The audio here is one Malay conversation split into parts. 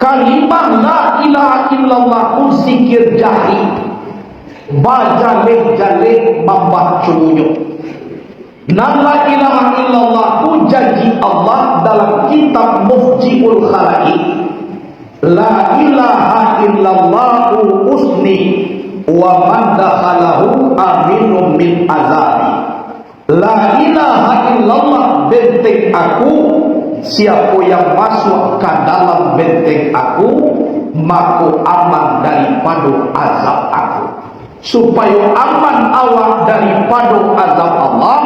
Kalimah la ilaha illallah pun zikir jahri, bajalih-jalih membacunyo. Nan la ilaha illallah pun janji Allah dalam kitab Mufjiul Khalaiq. La ilaha illallah usni wa man dakhalahu aminun min azabi. La ilaha illallah benteng aku, siapa yang masuk ke dalam benteng aku maka aman daripada azab aku. Supaya aman awak daripada azab Allah,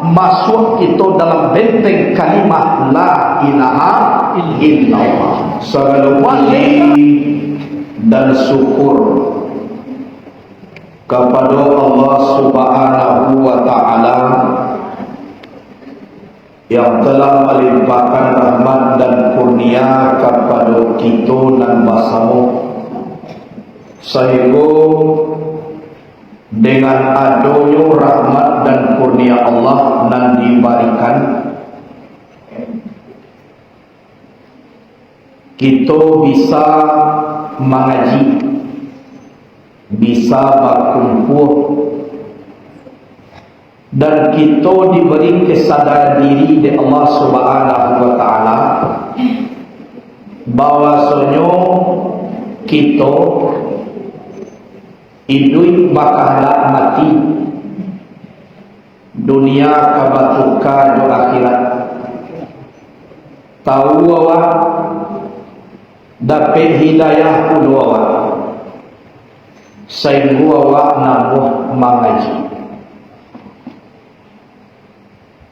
masuk kita dalam benteng kalimat la ilaha illallah. Segala puji dan syukur kepada Allah Subhanahu wa taala yang telah melimpahkan rahmat dan kurnia kepada kita dan bersama, sehingga dengan adanya rahmat dan kurnia Allah dan diberikan kita bisa mengaji, bisa berkumpul, dan kita diberi kesadaran diri dari Allah Subhanahu wa taala bahwasanya kita hidup bakalan mati, dunia kabatuka do akhirat. Tahu awak dapat hidayah pun awak, sehingga awak nambah mengaji.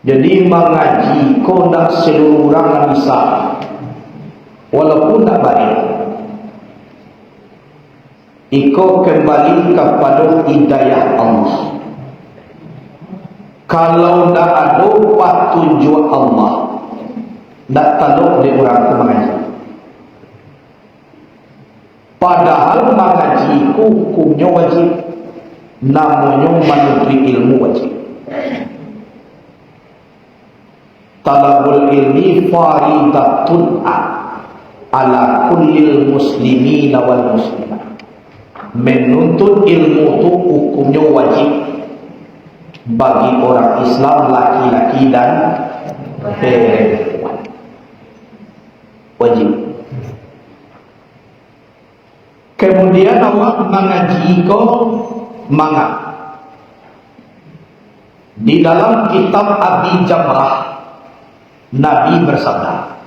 Jadi mengaji kau nak seluruh orang bisa, walaupun tak baik. Iko kembali kepada hidayah Allah. Kalau tak ada petunjuk Allah, tak taluk di orang ku mengaji. Padahal mengaji ku hukumnya wajib, namanya menuntut ilmu wajib. Talabul ilmi faridatun ala kullil muslimin wal muslimat. Menuntut ilmu itu hukumnya wajib bagi orang Islam laki-laki dan perempuan. Wajib. Kemudian awak mengaji kau mangap. Di dalam kitab Abi Jamrah Nabi bersabda,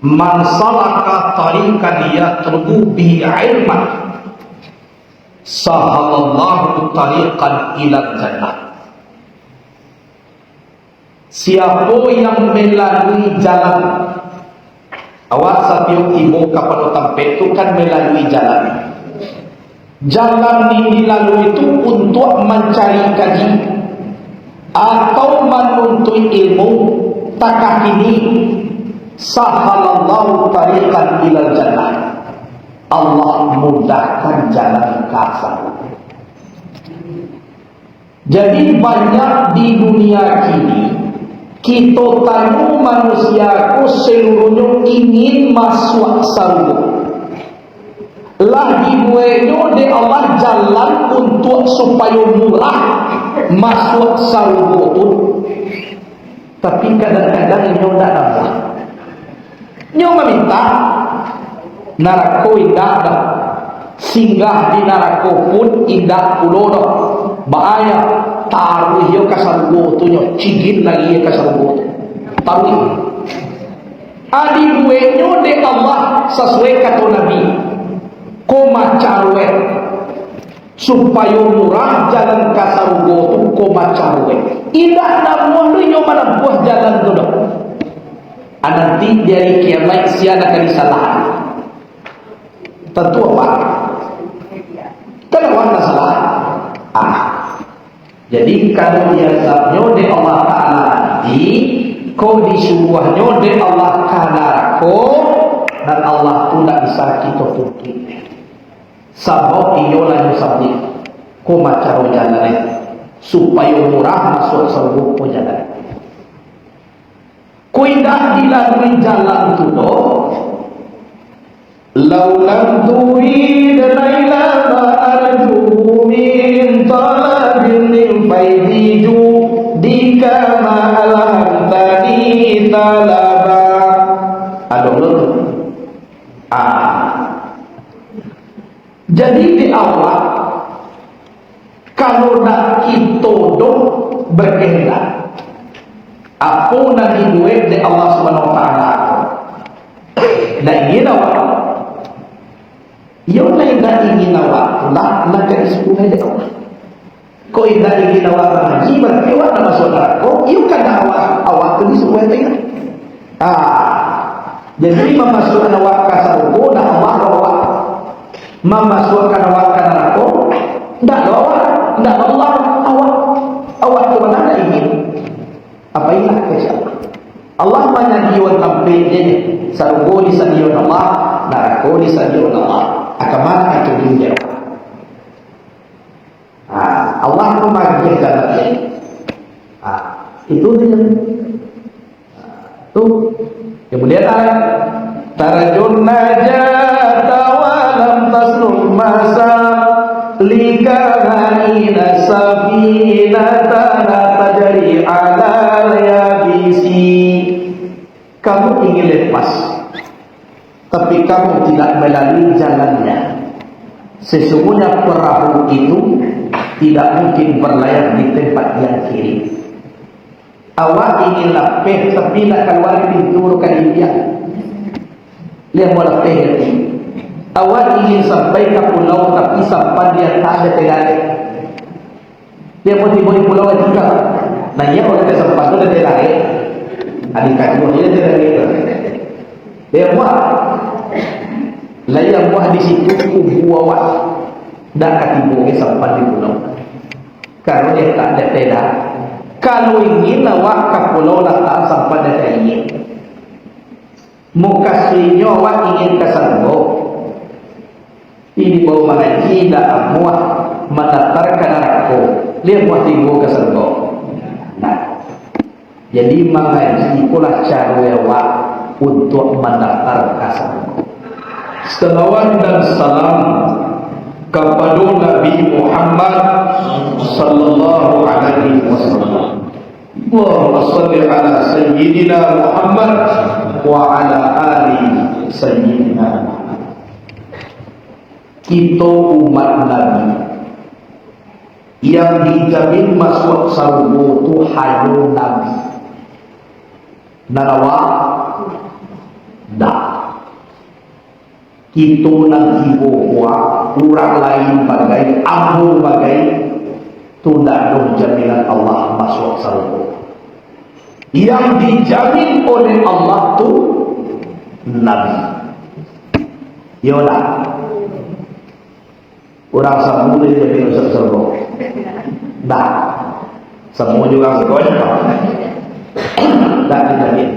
"Man salaka tariqan yatlubu bihi ilman, sahalallahu tariqan ilal jannah." Siapa yang melalui jalan, awak setiap tiba kepada tempat itu kan melalui jalan. Jalan ini dilalui itu untuk mencari kaji atau menuntut ilmu. Takah ini sahalallahu tariqan ilal jannah, Allah mudahkan jalan ke sana. Jadi banyak di dunia kini kita tahu manusiaku seluruhnya ingin masuk surga. Lah dibuatnya di Allah jalan untuk supaya murah masuk surga itu. Tapi kadang-kadang nyo tak nampak. Nyo meminta narako indah dah. Singgah di narako pun indah pulo dah. Bahaya taruh yo kasargo tu nyo cigin lagi yo kasargo tu. Taruh. Adi buenyo de Allah sesuai kata Nabi. Ko macarwe supaya murah jalan kasargo tu ko macarwe. Indah namun nyo mana buah jalan tu dah. Nanti dari kiamat siapa akan disalahan. Tentu apa? Kenapa tak salah? Jadi kalau dia sabnyo de Allah Ta'ala nanti kau disuruhnya de Allah Ta'ala dan Allah tu tak bisa kita tutup. Sebab iyo lalu sabdi kau macam jalan supaya murah masuk surga pun jalan. Kau indah dilalui jalan tu doh, Lau lam turid laila ma arju min talabin min faidi judika ma alhamtani talaba. Aduh. Jadi di awal kalau nak kita dong berkehendak apa nak duit di Allah Subhanahu Wa Taala. Nak ingin awak, ia nak ingin awak, nak keisulah di Allah. Kau nak ingin awak mengaji, berarti awak nak masuk neraka. Ia kan awak tu disuruh tengah. Jadi memasukkan awak ke surga, nak awak memasukkan awak ke neraka, tak awak, tak Allah, awak tu mana nak ingin? Apa ilah kesyapa? Allah banyak diwan tampil dia, surga di sadiun Allah, neraka di sadiun Allah. Akamana itu dunia. Allah memanggil jalannya. Itu dia. Tu. Kemudian ayat tarjun najata wa lam tasluk masa likana safinata la tajri ala yabisi. Kamu ingin lepas, tapi kamu tidak melalui jalannya. Sesungguhnya perahu itu tidak mungkin berlayar di tempat yang kiri. Awak ingin lapeh, tapi nak keluar pintu kan dia. Lihat bola lapeh itu. Awak ingin sampai ke pulau, tapi sampai dia tak ada tegarik. Dia mau tiba di pulau juga. Nah ia kalau kita sampai itu ada tegarik. Adik kaki dia tegarik. Dia buat. Layar buat di situ kubu awak. Dan kaki boleh sampai di pulau. Kalau dia tak ada tegarik. Kalau ingin awak ke pulau letak sampai ada ingin. Mukasihnya awak ingin ke surga. Ini bau mengaji tak muat mendatarkan neraka. Dia muat tinggal ke surga. Nah, jadi mengaji itulah cara awak untuk mendatar ke surga. Salawat dan salam kepada Nabi Muhammad sallallahu alaihi wasallam. Allahumma shalli ala sayyidina Muhammad wa ala ali sayyidina Muhammad. Kita umat Nabi yang dijamin masuk surga itu hanya Nabi. Narawa dah. Kita nanti bawa orang lain bagai ambu bagai tidak ada jaminan Allah masuk surga. Yang dijamin oleh Allah tu Nabi. Yolah. Orang semua boleh jadi masuk surga. Dah. Semua juga sekolah. Tak dijamin.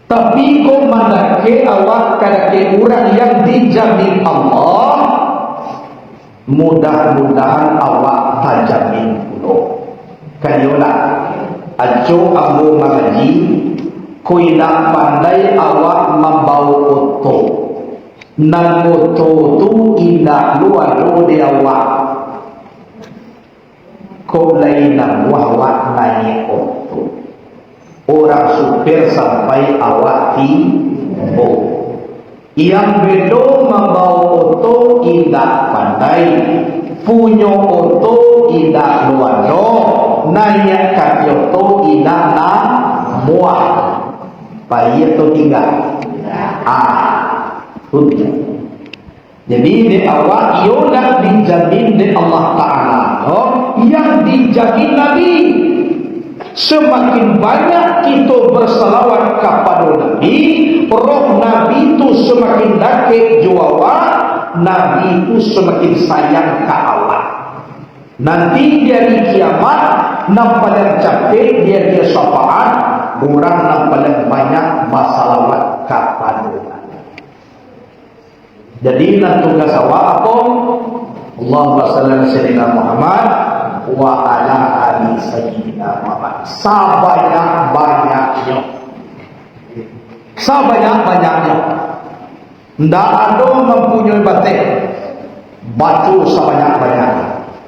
Tapi kau mandake awak kadake orang yang dijamin Allah, mudah-mudahan awak tak jamin pula. Kayolah aco abu mengaji, kau nak pandai awak membawa oto. Nan oto tu indah luar di awak. Kau lain nak awak naik oto. Orang supir sampai awak tiba. Yang bedo membawa oto indah pandai, punya oto indah luar, naik kaki oto indah nak muat. Bayi itu tinggal. Tujuh. Jadi di awal ia dijamin di Allah Taala. Yang dijamin Nabi. Semakin banyak kita bersalawat kepada Nabi, roh Nabi itu semakin dekat jiwa, Nabi itu semakin sayang ke awak. Nanti dari kiamat nampak yang capek dia syafaat, orang nampak yang banyak bersalawat kepada Nabi. Jadi nanti tugas awak apa? Allahumma salli ala sayyidina Muhammad wa ala ali sayyidina Muhammad. Sebanyak-banyaknya. Ndak ada mempunyai batin baca sebanyak-banyak.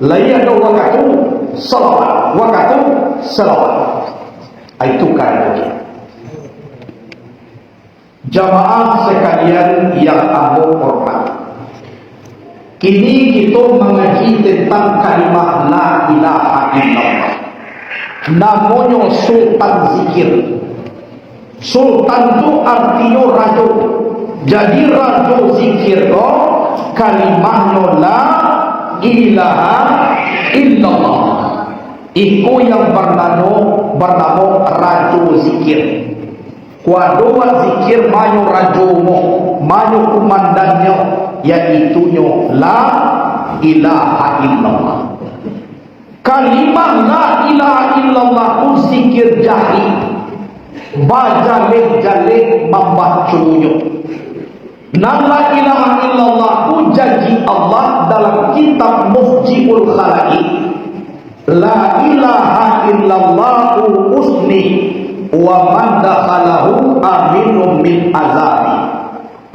Lain ada waktu salawat. Itu kaedah. Jamaah sekalian yang aku hormati, kini kita mengaji tentang kalimat la ilaha illallah. Namanya sultan zikir. Sultan itu artinya raja. Jadi raja zikir itu kalimatnya la ilaha illallah. Iku yang bernama raja zikir. Kuadua zikir mayu rajomo, mayu kumandannya, yaitunya la ilaha illallah. Kalimat la ilaha illallah pun zikir jahri, bajalik-jalik membacanya. Dan la ilaha illallah pun janji Allah dalam kitab Mufjibul Khalaiq. La ilaha illallah usni wa man dakhalahu aminun min azabi.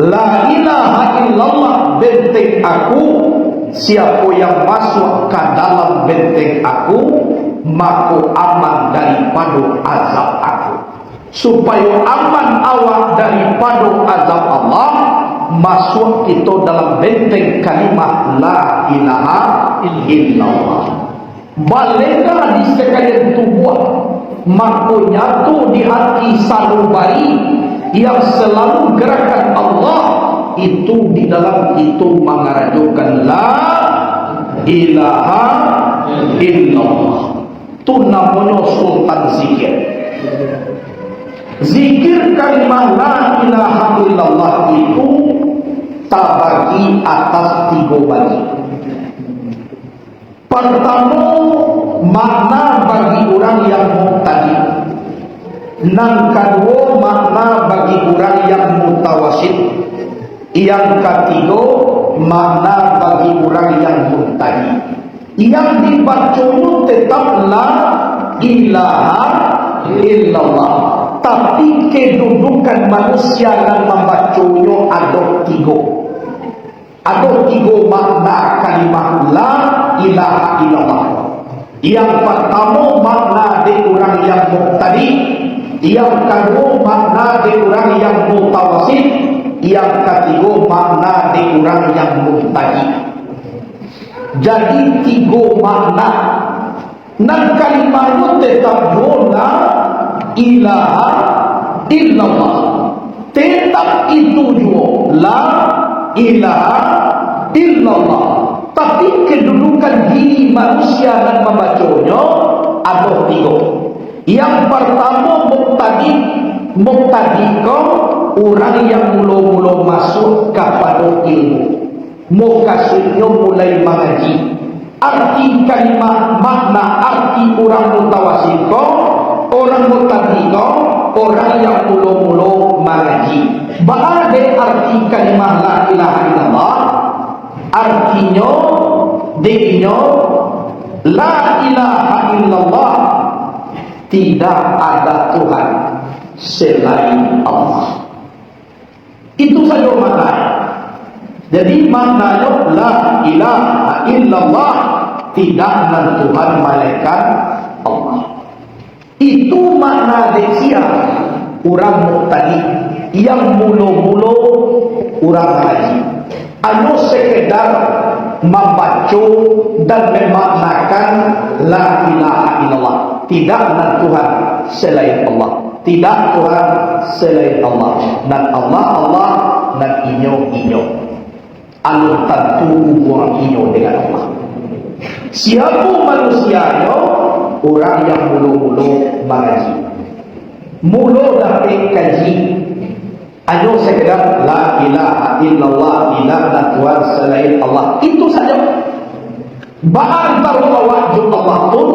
La ilaha illallah benteng aku, siapa yang masuk ke dalam benteng aku maka aman daripada azab aku. Supaya aman awak daripada azab Allah, masuk kita dalam benteng kalimat la ilaha illallah. Baliklah di sekalian tubuh, maka nyatu di hati sanubari yang selalu gerakan Allah itu di dalam itu mengarajukan la ilaha illallah. Itu namanya sultan zikir. Zikir kalimat la ilaha illallah itu terbagi atas 3 bagi. Pertama, makna bagi orang yang muqtadi. Yang kedua, makna bagi orang yang mutawasid. Yang ketiga, makna bagi orang yang muqtadi. Yang dibacanya tetap la ilaha illallah, tapi kedudukan manusia yang membacanya ada 3. Ada 3 makna kalimat la ilaha illallah. Yang pertama, makna di orang yang muqtadi. Yang kedua, makna di orang yang mutawasid. Yang ketiga, makna di orang yang muqtadi. Jadi 3 makna. Dan kalimatnya tetap la ilaha illallah. Tetap itu juga la ilaha illallah. Tapi kedudukan diri manusia dan membacanya ada 3. Yang pertama, muqtadi kau orang yang mula-mula masuk kepada ilmu, mukasihnya mulai mengaji. Arti kalimat makna arti orang mutawasid kau, orang muqtadi kau orang yang mula-mula mengaji. Bahada arti kalimat la ilaha illallah, artinya dirinya la ilaha illallah, tidak ada Tuhan selain Allah. Itu saja maknanya. Jadi maknanya la ilaha illallah, tidak ada Tuhan malaikat Allah. Itu makna desia orang muqtadi yang mula-mula orang haji. Hanya sekedar membaca dan memaknakan la ilaha illallah, tidak ada Tuhan selain Allah, tidak Tuhan selain Allah, dan Allah dan inyo alur tentu buang inyo dengan Allah. Siapa manusianya? Orang yang mula-mula mengaji, mula dapat kaji. Hanya sekedar la ilaha illallah, tidak ada Tuhan selain Allah. Itu saja. Bahan wajud Allah pun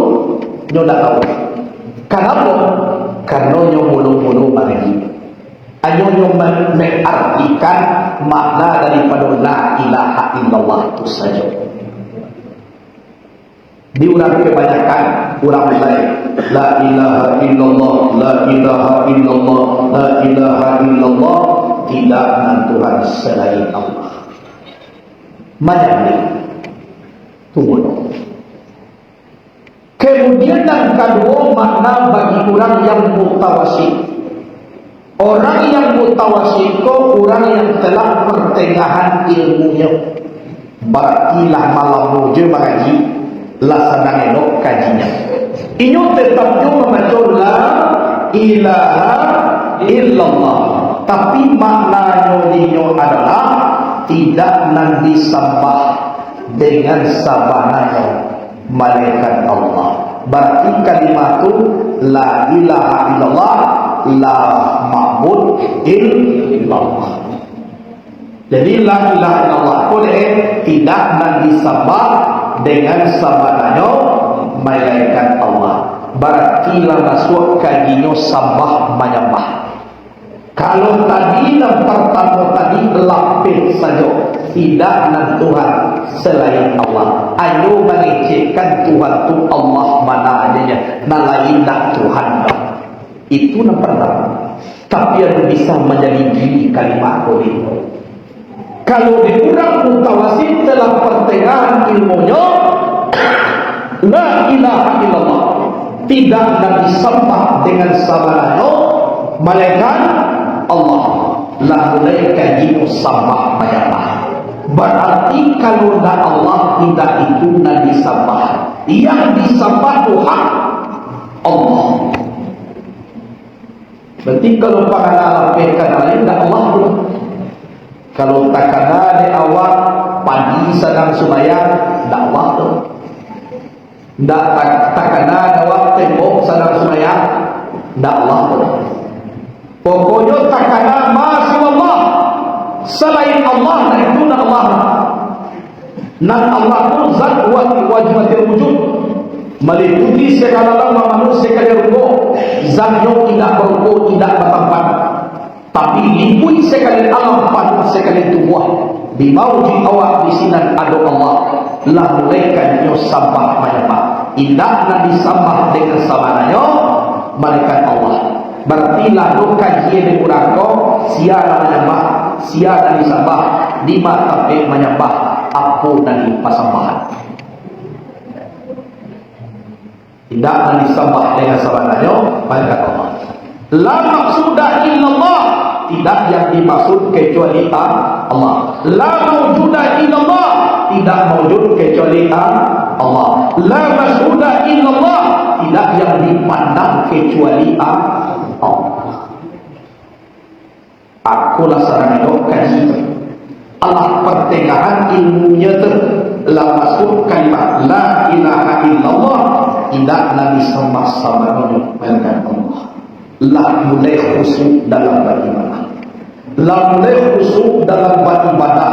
nyoda tahu. Kenapa? Karena nyo mulu-mulu mengaji. Hanya nyo mengartikan makna daripada la ilaha illallah itu saja. Di orang kebanyakan orang lain la ilaha illallah, la ilaha illallah, la ilaha illallah, tidak nan Tuhan selain Allah. Mana tunggu. Kemudian yang kedua, makna bagi orang yang mutawasid. Orang yang mutawasid ko orang yang telah pertengahan ilmunya. Berartilah malam muja mengaji, laksana elok kajinya. Inyo tetap yo membaca la ilaha illallah. Tapi maknanya inyo adalah tidak nan disembah dengan sabananya malaikat Allah. Berarti kalimat itu la ilaha illallah, la ma'bud illallah. Jadi la ilaha illallah boleh tidak nan disembah dengan sabananya malaikat Allah. Berarti lah masuk kajinya sembah menyembah. Kalau tadi yang pertama tadi lapis saja, tidak nan Tuhan selain Allah. Ayo mengecekkan Tuhan tu Allah mana adanya, nah lain nak Tuhan. Itu yang pertama. Tapi yang bisa menjadi diri kalimat itu. Kalau dikurang mutawasid telah pertengahan ilmunya, la ilaha illallah, tidak nak disembah dengan sabananya malaikat Allah, la mulaikan jinu sambah menyembah. Berarti kalau nak Allah tidak itu nak disembah. Yang disembah Tuhan Allah. Berarti kalau pakana lapihkan lain nak Allah tu. Kalau takana di awal pagi sedang sembahyang nak Allah tu. Takana di awal tembok sedang sembahyang nak Allah tu. Pokoknya takana masih Allah selain Allah, dan itu nak Allah. Nak Allah pun zat wajibatil wujud, meliputi segala lama manusia sekali ruko. Zatnya tidak beruko, tidak bertempat, tapi liputi sekali alam padu sekali tubuh. Di mauji awak di sinan ada Allah. Lah mulaikan nyo sambah menyembah. Indah nak disambah dengan sabananya malaikat Allah. Berarti lalu kajian di kurangko siara menyembah, siara disembah, di mata menyembah apa dan pasambahan. Tidak disembah dengan sabananya malaikat Allah. La maqsuda illallah, tidak yang dimaksud kecuali Allah. La mawjuda illallah, tidak mawjud kecuali Allah. La mashhuda illallah, tidak yang dipandang kecuali Allah. Aku laksana itu kaji Allah pertengahan ilmunya tu lah masuk kalimat la ilaha illallah, tidak nabi sembah sabananya malaikat Allah. La mulai khusyuk dalam beribadah, la mulai khusyuk dalam beribadah,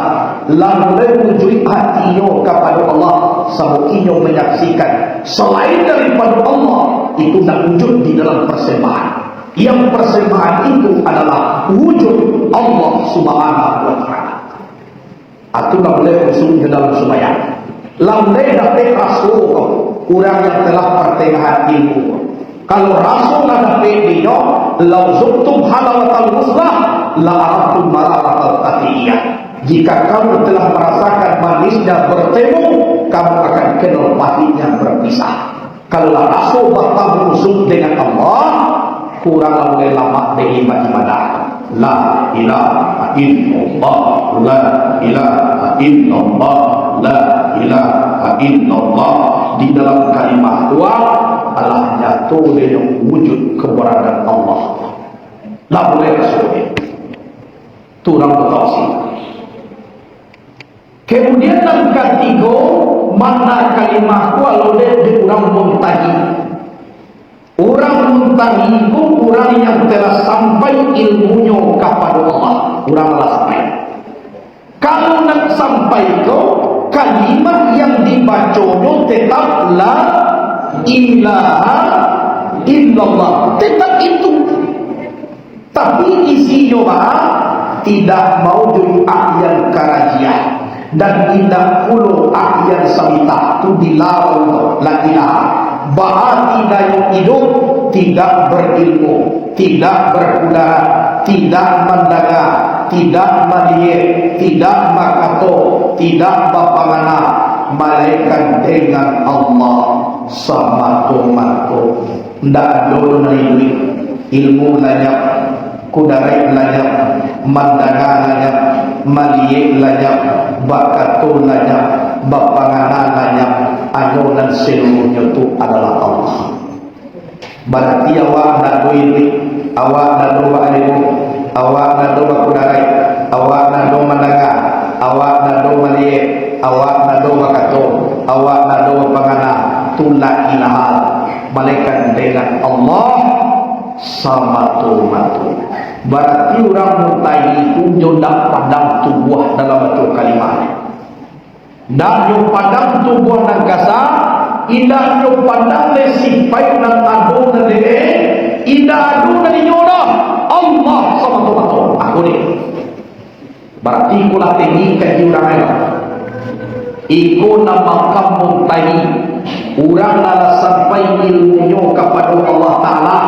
la mulai wujud hatinya kepada Allah, sebutinya menyaksikan selain daripada Allah itu nak wujud di dalam persembahan. Yang persembahan itu adalah wujud Allah Subhanahu wa ta'ala. Itu tak boleh khusus di dalam sembahyang. Lambai dapat rasul orang yang telah pertengahan ilmu. Kalau rasul ada dia, lau zuktum halawatal muslah la arabtum mararatal tatiyah. Jika kamu telah merasakan manisnya bertemu, kamu akan kenal pahitnya berpisah. Kalau rasul bertamu khusus dengan Allah, kurang lebih lama dengan ibadah. La ilaha illallah, la ilaha illallah, la ilaha illallah. Di dalam kalimat dua adalah jatuh dengan wujud keberadaan Allah. La boleh rasul. Turang bertauhid. Kemudian yang ketiga, makna kalimat kalau dia kurang muntahi. Orang muntahi itu orang yang telah sampai ilmunya kepada Allah. Orang telah sampai. Kalau nak sampai ke kalimat yang dibacanya tetap la ilaha illallah, tetap itu. Tapi isinya tidak mau jadi ahyan karajiah dan tidak puluh ahyan samita itu dilarang la ilaha. Bahwa tidak yang hidup, tidak berilmu, tidak berkudara, tidak mendengar, tidak maliye, tidak makato, tidak bapangana, malaikat dengan Allah sama-mato. Ndak ada menilai ilmu lanyap, kudarai lanyap, mandanga lanyap, maliye lanyap, bakato lanyap, bapangana lanyap, anonan seluruhnya itu adalah Allah. Berarti awak nak duit, awak nak doa ilmu, awak nak doa kudarai, awak nak doa mandanga, awak nak doa maliye, awak nak doa bakato, awak nak doa pangana, tulah ilaha, malaikat dengan Allah sama-mato. Berarti orang murtai itu jodak padang tubuh dalam bentuk kalimah. Dan yang padang tubuh dan kasar, indah yang padang lesipai dan adu dan lele, indah adu dan inyoda Allah sama-mato. Aku ni. Berarti kulah tinggi kaji orang lain. Iku nama kamu tadi orang nala sampai ilmunya kepada Allah Ta'ala.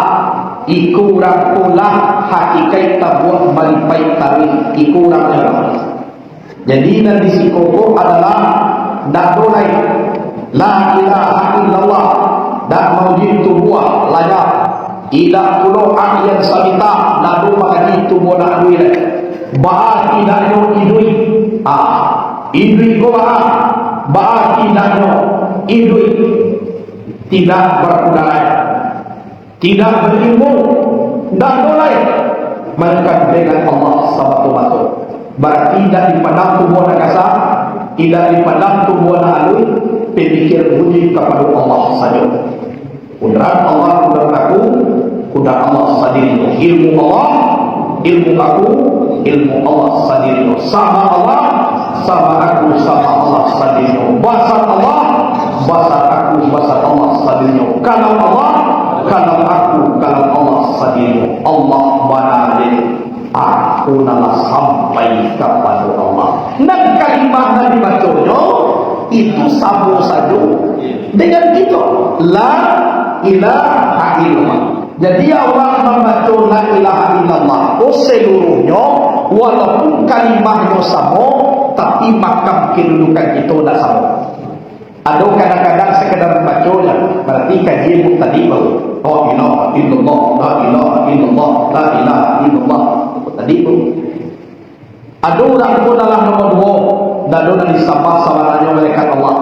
Iku orang pula hakikat tabuah malipai tarikh. Iku orang lain. Jadi nanti si koko adalah dak dolai la ilaha illallah, dak maujud tubuh layak tidak pulau yang sabita nadu mengaji tubuh nak duit ba'a tidak nyo idui idui ko ba'a tidak nyo idui tidak berkudai, tidak berilmu, dak dolai mereka dengan Allah sama-mato. Berarti tidak dipandang tubuh nak kasar, tidak dipandang tubuh nak halus, pemikir bunyi kepada Allah saja. Kudrat Allah kudrat aku, kudrat Allah sendiri. Ilmu Allah, ilmu aku, ilmu Allah sendiri. Sama Allah, sama aku, sama Allah sendiri. Bahasa Allah, bahasa aku, bahasa Allah sendiri. Kalam Allah, kalam aku, kalam Allah sendiri. Allah benar. Aku nala sampai kepada Allah. Dan kalimah yang dibacanya itu sama saja dengan kita. La ilaha illallah. Jadi awak membaca la ilaha illallah seluruhnya, walaupun kalimahnya sama, tapi makam kedudukan itu tidak sama. Ada kadang-kadang sekedar membacanya, berarti kajian tadi baru. La ilaha illallah, la ilaha illallah, la ilaha illallah. Tadi pun ada orang pun dalam nomor 2 dan ada disabah sabaranya malaikat Allah.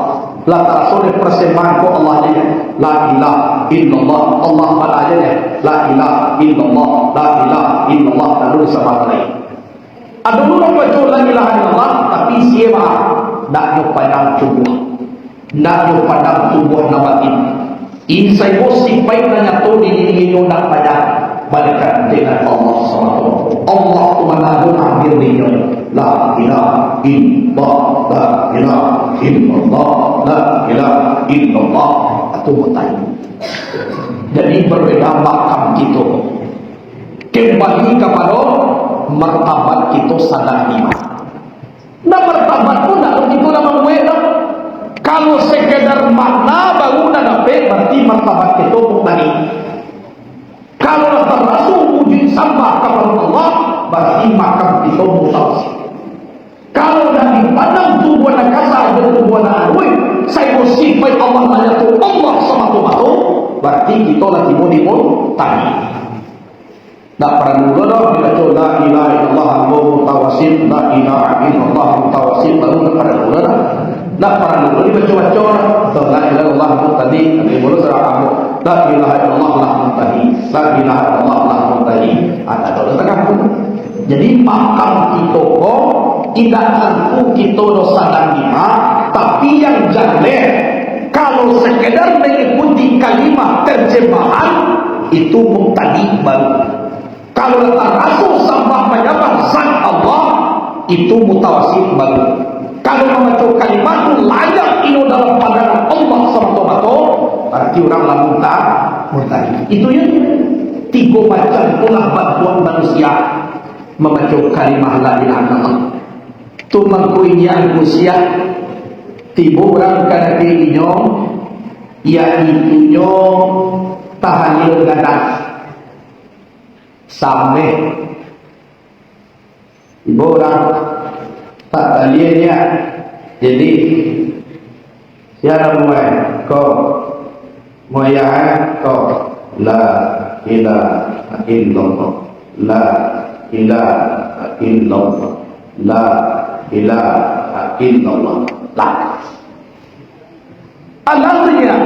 La tarasul persembahan ko Allah nya. La ilaha illallah, Allah padanya. La ilaha illallah, la ilaha illallah, dan disabah malaikat. Ada orang baca la ilaha illallah tapi siapa dak yo padang tubuh. Dak yo padang tubuh nabatin. Insai posisi pai nanya to di diri yo dak padang. Balikan dengan Allah SWT. Allah Tuhan hadir di dunia. La ilaha illallah, la ilaha illallah, la ilaha illallah. Itu mutai. Jadi berbeda makam kita. Kembali kepada martabat kita sadar iman. Nah martabat pun tak begitu nama mudah. Kalau sekedar makna baru dah dapat, berarti martabat kita mutai. Kalau termasuk wujud sambah kepada Allah, berarti makam kita mutawassit. Kalau dah dipandang tubuh dan kasar dan tubuh dan alwi, saya bersifat Allah tanya tu Allah sama-mato, berarti kita lagi mau tadi. Tak perlu dulu kita la ilaha illallah mutawassit, la ilaha illallah mutawassit, baru tak perlu dulu. Tak perlu dulu dibaca-baca la ilaha illallah tadi, nanti boleh serah kamu. La ilaha illallah lah tadi, la ilaha illallah lah tadi. Ada dulu tengah pun. Jadi makam kita kok tidak tentu kita dosa dan lima, tapi yang jelek kalau sekedar mengikuti kalimat terjemahan itu mubtadi baru. Kalau termasuk sambah menyembah zat Allah itu mutawassit baru. Kalau membaca kalimat layak itu dalam pandangan Allah SWT, berarti orang lamunta murtadi. Itu yang 3 macam pula bantuan manusia membaca kalimat la ilaha illallah. Tu mengkuinya manusia tiba orang kada keinyo iaitu tahlil ganas sampai Ibu orang tak taliannya. Jadi siapa mulai kau moyang kau la ilaha illallah, la ilaha illallah, la ilaha illallah, la Alhamdulillah.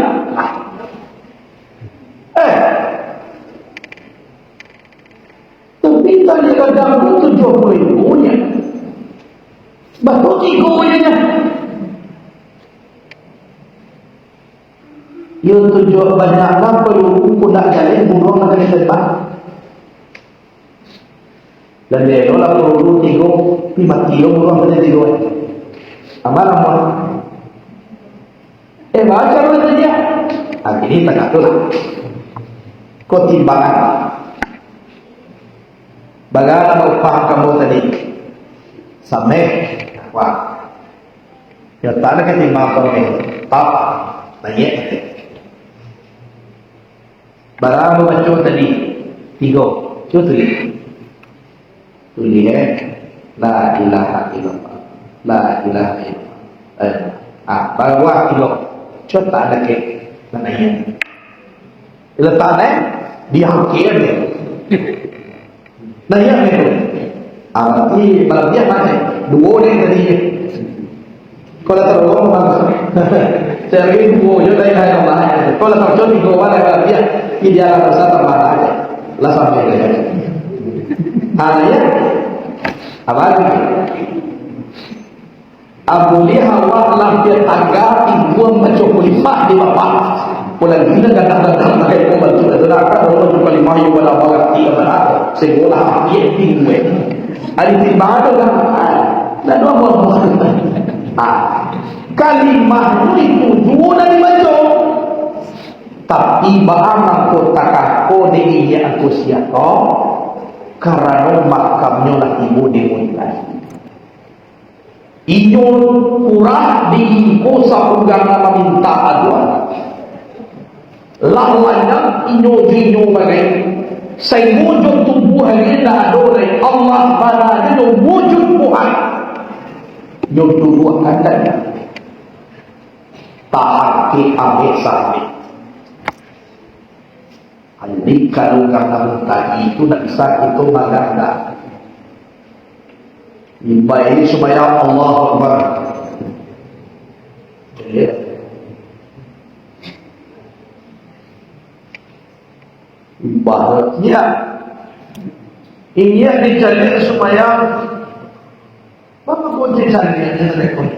Tapi tadi kadang itu 70 nya. Baru 3 nya. Ya tujuh banyaklah perlu pun nak jalan burung nak kena terbang. Dan dia lah perlu 3 pi mati burung kena 3. Amal amal. Baca dulu dia. Ini tak tu lah. Kau timbangan. Bagaimana upah kamu tadi? Sampai wah. Ya tak ada ketimbang kamu ni. Tak. Banyak. Bagaimana baca tadi? 3. Cuba tulis. Tulis La ilaha illallah. La ilaha illallah. Bagaimana 3. Cuba tak ada ke. Mana letak dia hakir dia. Nah ya itu. Arti kalau dia macam 2 ni tadi. Kalau terlalu bagus. Saya lagi 2 je lain lain orang. Kalau terlalu 3 orang kalau dia ideal rasa tambah aja. Lah sampai dia. Ya. Apa lagi? Abu Lihawa lah dia tagati buang macam kulifah di bapak. Pulang gila kadang-kadang mereka membantu neraka orang juga lima yang pada waktu berada sekolah dia tinggi. Ada timbang ada kan? Dan dua buat kalimah itu dua dari baca. Tapi bahang aku takak kode ini aku siapa? Karena makamnya lah ibu dimulai. Inyo kurang diingko sa ugang na maminta aduan. Lawanang inyo bagay sa wujud tubuhan nila adonay Allah para nyo wujud buhay. Yung tubuhan kanda tahaki amit sahami. Hindi kalugang namunta itu na isa ito maganda. Ini supaya Allah Akbar. Ya. Ibaratnya ini yang dicari supaya apa kunci cari yang rekod.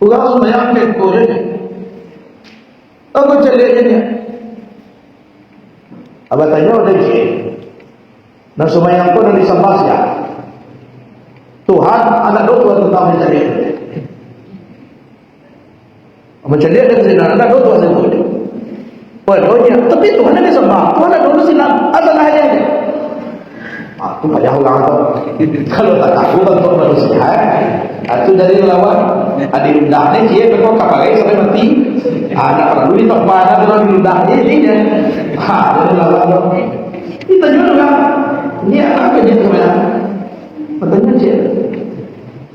Bukan supaya rekod. Apa carinya? Apa tanya udah je. Nah supaya aku dari sambasnya. Tuhan anak doa tentang mencari. Mencari dan sinar anak doa sebut. Doanya, tapi Tuhan ada sembah. Tuhan ada doa sinar. Asal aja. Aku payah orang tu. Kalau tak aku bantu manusia, itu dari lawan. Ada ludah ni dia berkau kapakai sampai mati. Anak perlu itu mana dalam ludah ni dia. Dari lawan. Kita juga. Dia apa dia sebenarnya? Katanya dia.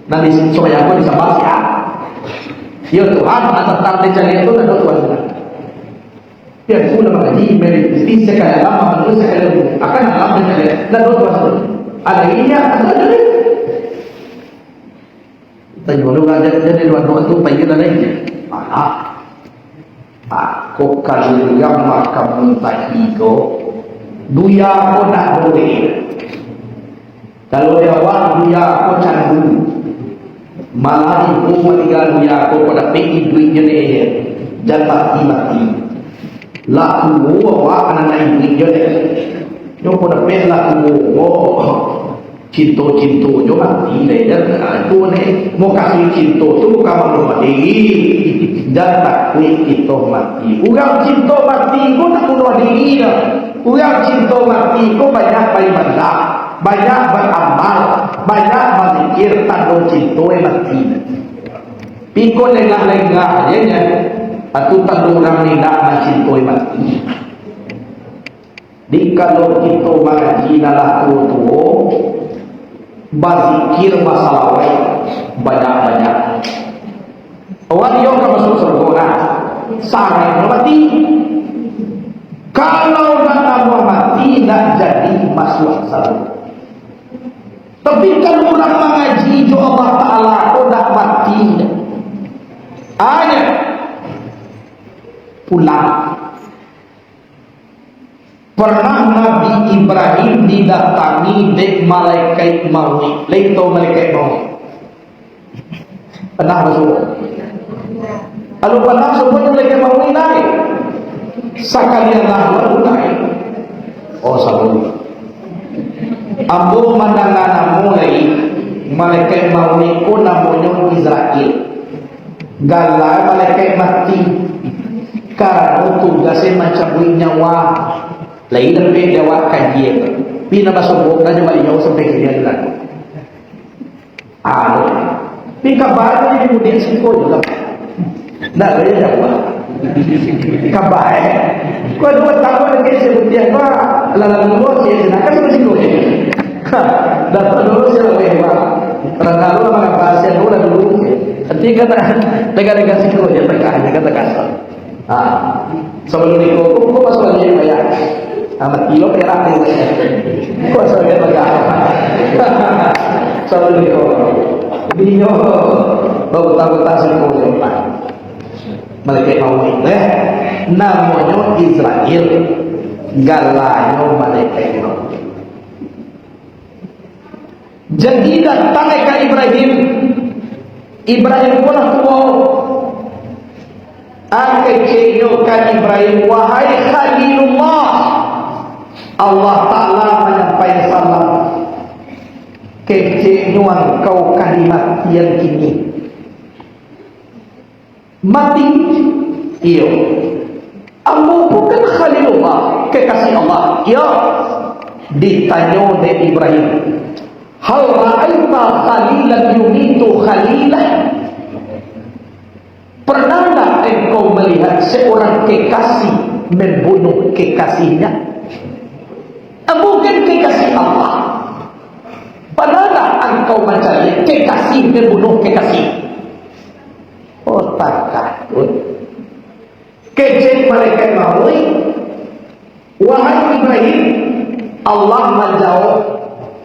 Nanti supaya aku bisa baca. Ya Tuhan, tentang dicari itu ada Tuhan. Ya sudah mengaji, mesti sekali lama manusia sekali akan alam dicari. Dan Tuhan ada ini ada jadi. Tanya dulu jadi dua itu pergi dari ini. Aku kalau yang makam tahigo, duya aku nak boleh. Kalau dia wah dia aku candu. Malah ibu meninggal dia aku pada pergi duitnya dia jatah mati. Laku wah anak ibu dia. Yo pada pergi laku cinto jo mati dia itu ni mau kasih cinto tu kamu mati. Jatah itu mati. Orang cinto mati ko tak bunuh diri dah. Orang cinto mati ko banyak beribadah. Banyak beramal, banyak berzikir, tanda cinta mati. Pikul lengah-lengah aja, atau tanda orang lengah cinta mati. Di kalau kita mengaji dalam tu, Bazikir masalah banyak-banyak. Orang yang akan masuk surga, sarai mati. Kalau nak mati, tak jadi masuk surga. Tapi kalau orang mengaji jo Allah Ta'ala, kau tak mati. Hanya pulang. Pernah Nabi Ibrahim didatangi dek malaikat maut. Leto malaikat maut. Pernah masuk? Kalau pernah semuanya malaikat maut naik. Sekalian lalu naik. Oh sabun. Ambo mandangan mulai malaikat maut itu namanya Israel. Galak malaikat mati. Karena tugasnya macam nyawa. Lain lebih lewat kajian. Pina masuk na jawab nyawa sampai kajian lagi. Pika baru ini kemudian siko juga. Nak boleh jawab. Kabar. Kau dua tahun lagi sebutnya apa? Lalu dulu saya nak kan bersiko. Dapat dulu saya lebih hebat. Karena dulu orang bahasa dulu. Nanti kata negara-negara siko dia tekannya kata kasar. Sebelum itu, kok masuk lagi kayak amat kilo perak nih, kok sampai pegang. Sebelum itu, dia baru tahu sih kau jumpa. Malaikat mau ini, namanya Israel, galanya malaikat mau. Jadi datang ke Ibrahim pun tua. Kecilkan Ibrahim, wahai Khalilullah. Allah Ta'ala menyampaikan salam. Kecilnya kau kalimat yang kini. Mati. Iyo. Ambo bukan Khalilullah, kekasih Allah. Ya. Ditanya oleh Ibrahim. Hal ra'aita khalilan yumitu khalilah. Pernahkah engkau melihat seorang kekasih membunuh kekasihnya? Bukan kekasih Allah. Pernahkah engkau mencari kekasih membunuh kekasih? Oh tak takut. Kecil malaikat maut. Wahai Ibrahim, Allah menjawab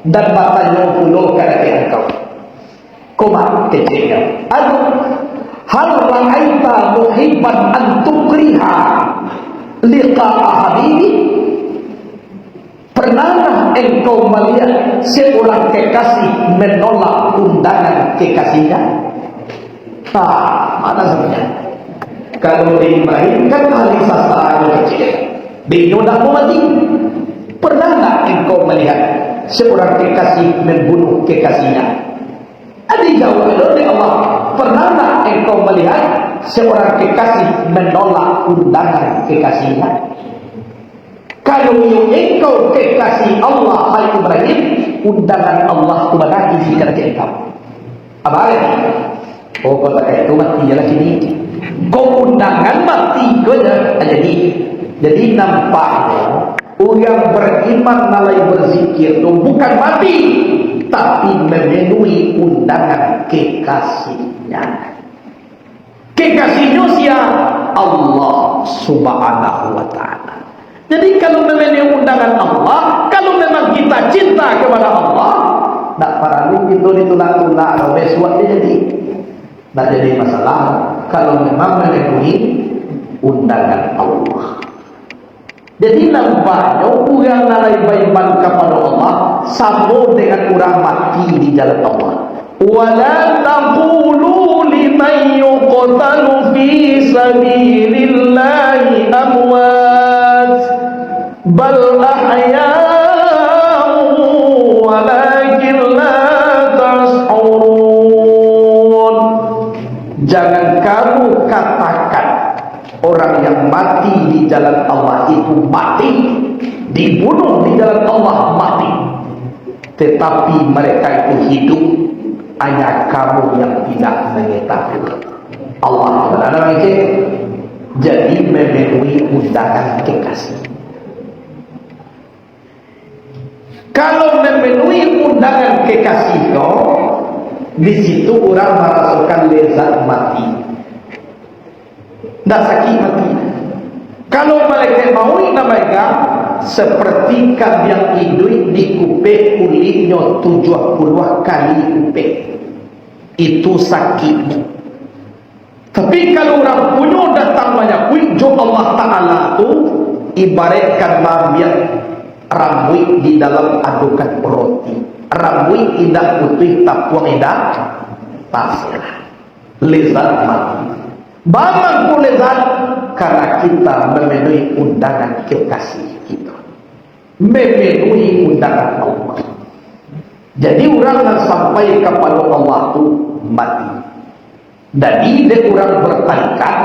dan bertanya puluh kepada engkau. Komat kecilnya. Aduh. Hal ra'aita muhibban an tukriha liqa'a habibi. Pernahkah engkau melihat seorang kekasih menolak undangan kekasihnya? Mana sebenarnya? Kalau di Ibrahim kan ahli sastra yang kecil. Beliau dah mati. Pernahkah engkau melihat seorang kekasih membunuh kekasihnya? Ada jawaban dari Allah. Pernahkah engkau melihat seorang kekasih menolak undangan kekasihnya? Kalau engkau kekasih Allah, hai Ibrahim, undangan Allah kepada izinkan ke engkau. Apa ini? Oh, kau tak itu mati jalan sini. Kau undangan mati kau jadi. Jadi nampaknya orang beriman nalai berzikir itu bukan mati, tapi memenuhi undangan kekasihnya. Kekasihnya siapa? Allah Subhanahu wa ta'ala. Jadi kalau memenuhi undangan Allah, kalau memang kita cinta kepada Allah, tak perlu itu ditolak-tolak, besok dia jadi. Tak jadi masalah kalau memang memenuhi undangan Allah. Jadi nampaknya orang nalai beriman kepada Allah sama dengan orang mati di jalan Allah. Wala taqulu liman yuqtalu fi sabilillahi amwat bal ahya'u walakin la tash'urun. Jangan kamu katakan orang yang mati di jalan Allah itu mati, dibunuh di jalan Allah mati, tetapi mereka itu hidup. Hanya kamu yang tidak mengetahui. Allah benar jadi memenuhi undangan kekasih. Kalau memenuhi undangan kekasih kau, di situ orang merasakan lezat mati. Tak sakit mati. Kalau malaikat maut namanya seperti kambing hidup dikupek kulitnya 70 kali kupek. Itu sakit. Tapi kalau orang punya datang banyak kuih, Allah Ta'ala tu ibaratkan mamiak rambut di dalam adukan roti. Rambut tidak putih tapuang tidak pasir. Lezat mati. Bagaimana lezat? Karena kita memenuhi undangan kekasih kita, memenuhi undangan Allah. Jadi orang yang sampai kepada Allah tu mati. Jadi dia orang bertangkat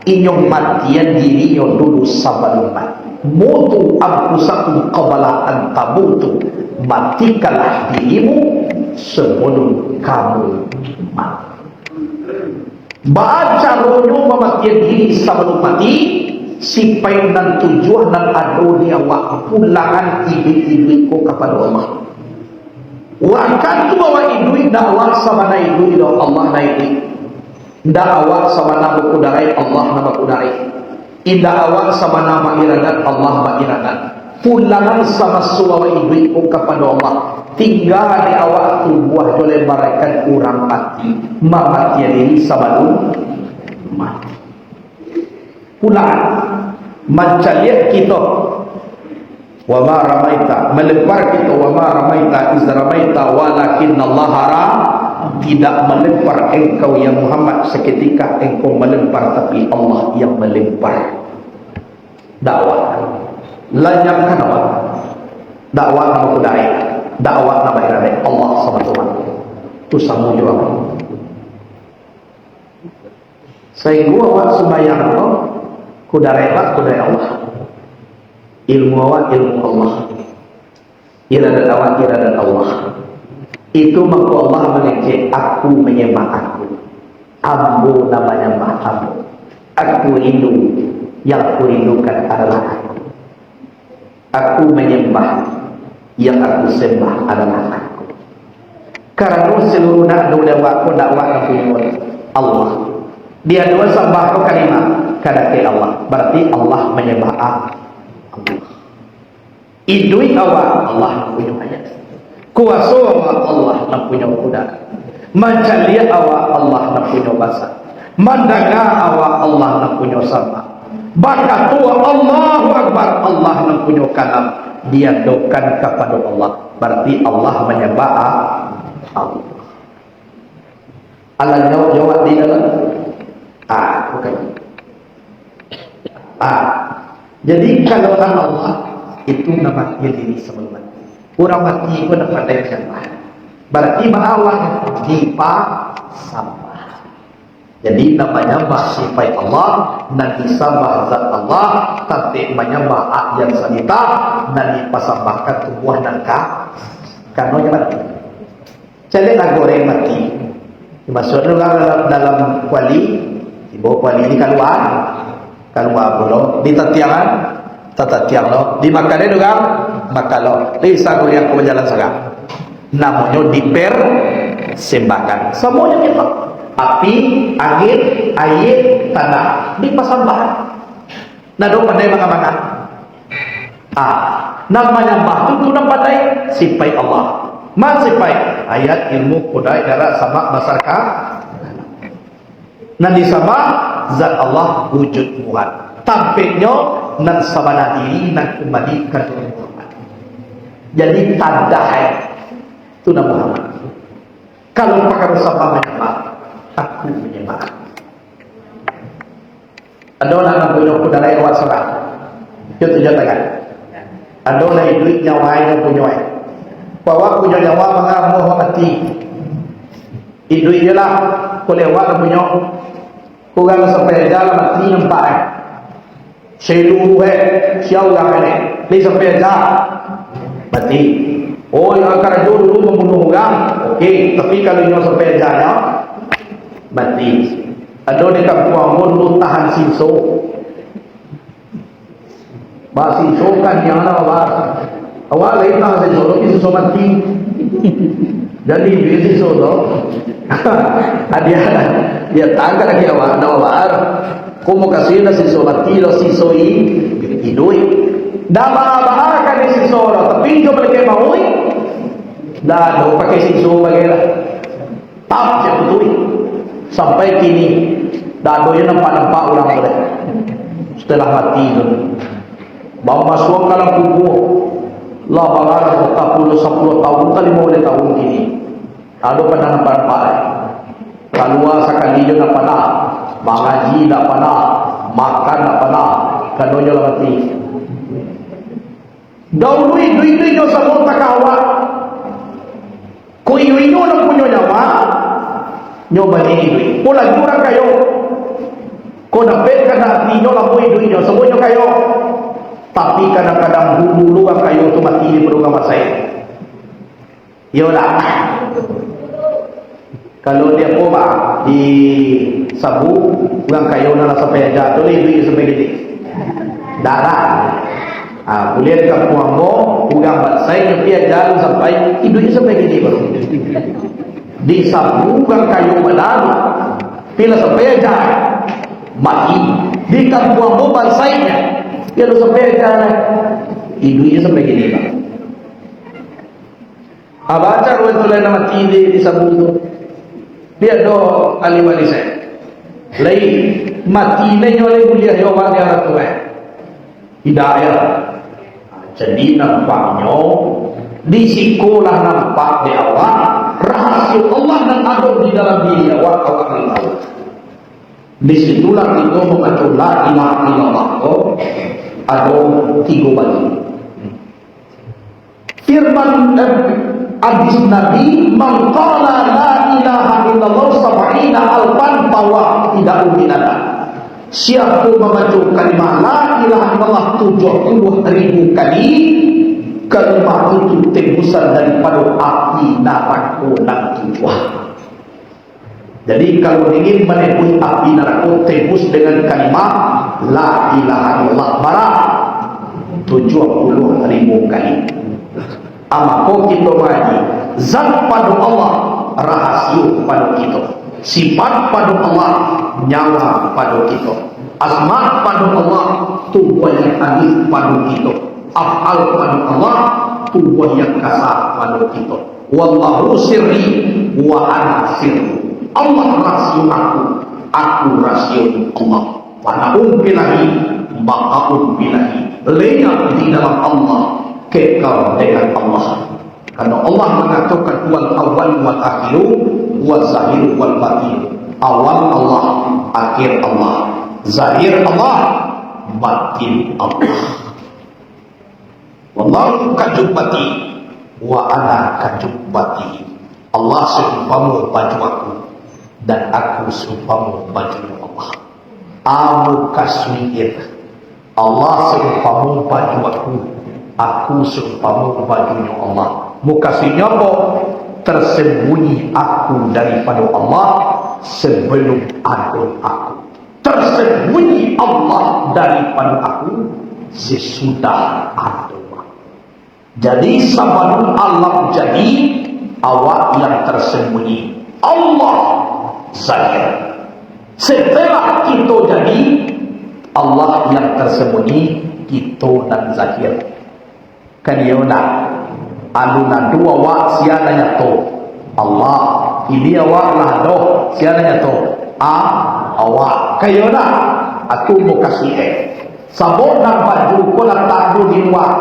inyong matian dirinya dulu sebelum mati. Mutu anfusakum qabla an tamutu. Matikanlah dirimu sebelum kamu mati. Baca runyu mematian diri sebelum mati, sipai dan tujuan dan adu di awak pulangan ibu-ibu kepada Allah. Wakan tu bawa ibu dakwah sama na ibu Allah na ibu. Dakwah sama nama kudarai Allah nama kudarai. Indah awak sama nama iradat Allah ma iradat. Pulangan sama suara ibu kepada Allah. Tinggal di awak tubuh oleh barakat kurang mati. Mati diri sebelum mati. Pulangan mencaliak kita. Wa ma ramaita, melempar kita. Wa ma ramaita iz ramaita walakin Allah hara. Tidak melempar engkau yang Muhammad seketika engkau melempar, tapi Allah yang melempar. Dakwah lanyapkan awak. Dakwah nama kudai, dakwah nama iradat Allah SWT. Itu sama juga. Sehingga awak sembahyang kudai Allah. Ilmu awak ilmu Allah. Iradat awak iradat Allah. Itu maka Allah mengejek aku menyembah aku. Ambu namanya ambu. Aku rindu. Yang aku rindukan adalah aku. Aku menyembah. Yang aku sembah adalah aku. Karena seluruh dakwah Allah. Dia dua sembah kau kalimah kadake Allah. Berarti Allah menyembah Allah. Idui awak Allah punya ayat. Kuasa awak Allah nak punya udara. Mencalia awak Allah nak punya bahasa. Mendengar awak Allah nak punya sama. Bakat tua Allahu Akbar Allah nak punya kalam. Dia doakan kepada Allah. Berarti Allah menyembah Allah. Allah jawab di dalam bukan. Jadi kalau Allah itu nama diri sebelum mati. Orang mati pun dapat dari sembah. Berarti Allah sembah. Jadi namanya sifat Allah dan disembah zat Allah, tapi menyembah yang sanita dan dipasambahkan tubuh dan karena mati. Jadi nak goreng mati. Dimasukkan dalam kuali, dibawa kuali ini keluar belum ditatiangan, tatatiang lo, dimakan juga, makan lo. Lisa kuliah ke jalan segar. Namanya dipersembahkan. Semuanya kita. Api, angin, air, tanah dipasambahkan. Nado pandai makan. Namanya mbah itu nama pandai sifat Allah. Sifat ayat ilmu kudai darah sama masyarakat. Nanti sama zat Allah wujud Tuhan. Tampaknya nan sabana diri nan kembali ke Muhammad. Jadi tanda itu nama Muhammad. Kalau pakai sama menyembah, aku menyembah. Ada orang punya kudara awak serah. Itu jatakan. Ada orang duit nyawa yang punya. Bahwa punya nyawa mengamu mati. Itu ialah boleh awak punya. Kurang sampai jalan mati nampak. Selu siapa yang ini? Ni sampai jalan mati. Oh, yang akan dulu membunuh orang. Okey, tapi kalau yang sampai jalan mati. Ada di kampung dulu tahan sinso. Bah sinso kan yang mana bah? Awak lain tak si solo, si solo mati. Jadi dia si solo, dia tangga lagi awak, nak awak. Kau mau kasih na si solo mati, lo si soi, hidui. Dah bahar kan si solo, tapi jom lagi maui. Dah, do pakai si solo bagilah. Tak je betul. Sampai kini, dah doya nampak ulang boleh. Setelah mati tu, bawa masuk dalam kubur. Lah balar 40-10 tahun kali 50 tahun ini. Ada pada nampak. Keluar sekali je nak panah, mengaji nak panah, makan nak panah, kadonya lah mati. Dahulu duit nyo semua tak awak. Ko iyo nak punya nyawa, nyoba ini duit. Pula jurang kayo. Ko dapat kan hati nyo lah duit nyo, semua nyo kayo. Tapi kadang-kadang dulu kayo tu mati di program saya. Yolah. Kalau dia koma di sabu, orang kayo na sampai jatuh ni duit sampai gede. Darah. Boleh dekat puangmo, orang saya nyepi jalan sampai duit sampai gede baru. Di sabu orang kayo badan, bila sampai jatuh mati. Di kampung mo bansainya. Ya lu sampai jalan, ibunya sampai gini bang. Baca ruang tu lain nama tidi di sabu tu. Dia do alim-alim saya. Lain mati ni oleh kuliah jawab dia ratu hidayah. Jadi nampaknya di sekolah nampak di awak rahasia Allah dan ada di dalam diri awak tahu. Disitulah kita membaca la ilaha illallah. Ada 3 bagi. Firman hadis Nabi, "Man qala la ilaha illallah sab'ina alfan bahwa tidak ubinana." Siapa membaca kalimat la ilaha illallah 70.000 kali, kalimat itu tembusan daripada api neraka nan tujuh. Jadi kalau ingin menembus api neraka, tembus dengan kalimat la ilaha illallah barang 70.000 kali. Amako kita mengaji zat pada Allah, rahasia pada kita, sifat pada Allah, nyawa pada kita, asma pada Allah, tubuh yang alif pada kita, af'al pada Allah, tubuh yang kasar pada kita. Wallahu sirri wa ana sirru. Allah rasio aku rasio Allah. Pada bilahi, maka bilahi. Lenyap di dalam Allah, kekal dengan Allah. Karena Allah mengatakan wal awal wal akhiru wal zahir wal batin. Awal Allah, akhir Allah, zahir Allah, batin Allah. Wallahu kajubati wa ana kajubati. Allah seumpamu baju aku dan aku seumpamu baju Allah. Amu kaswir. Allah seumpamu baju aku seumpamu bajunya Allah. Mukasihnya apa? Tersembunyi aku daripada Allah sebelum ada aku. Tersembunyi Allah daripada aku sesudah ada aku. Jadi sebelum Allah jadi, awak yang tersembunyi, Allah zahir. Setelah kita jadi, Allah yang tersembunyi, kita dan zahir. Kan dia nak aluna dua awak siananya tu Allah, ini awak lah doh siananya tu awak. Kayo nak aku mau kasih sabon dan baju ko letak di luar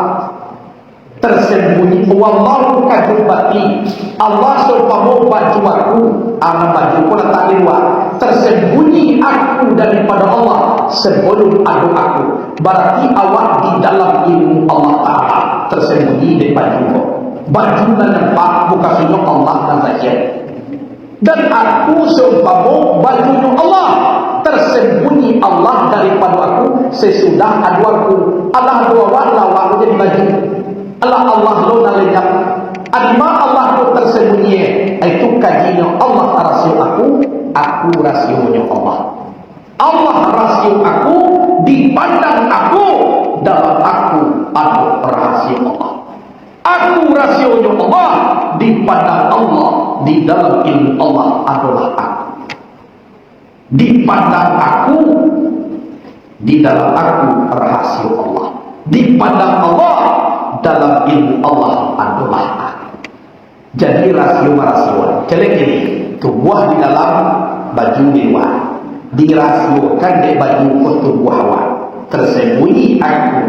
tersembunyi. Wallahu kadubati. Allah seumpama baju aku, baju ko letak di luar, tersembunyi aku daripada Allah sebelum ada aku. Berarti awak di dalam ilmu Allah Ta'ala tersembunyi di baju. Baju dan nampak bukan sunnah Allah dan zahir. Dan aku seumpama bajunya Allah, tersembunyi Allah daripada aku sesudah ada aku. Allah dua awak jadi baju. Allah lo nalenyap. Adma Allah lo tersembunyi. Itu kajinya Allah rasio aku rasionya Allah. Allah rasio aku, dipandang aku, dalam aku ada rahasia Allah. Aku rasionya Allah, di pandang Allah, di dalam ilmu Allah adalah aku. Dipandang aku, di dalam aku rahasia Allah. Dipandang Allah, dalam ilmu Allah adalah aku. Jadi rasio-rasio jelek ini tubuh di dalam, baju di luar. Dirasiokan di baju tubuh awal. Tersembunyi aku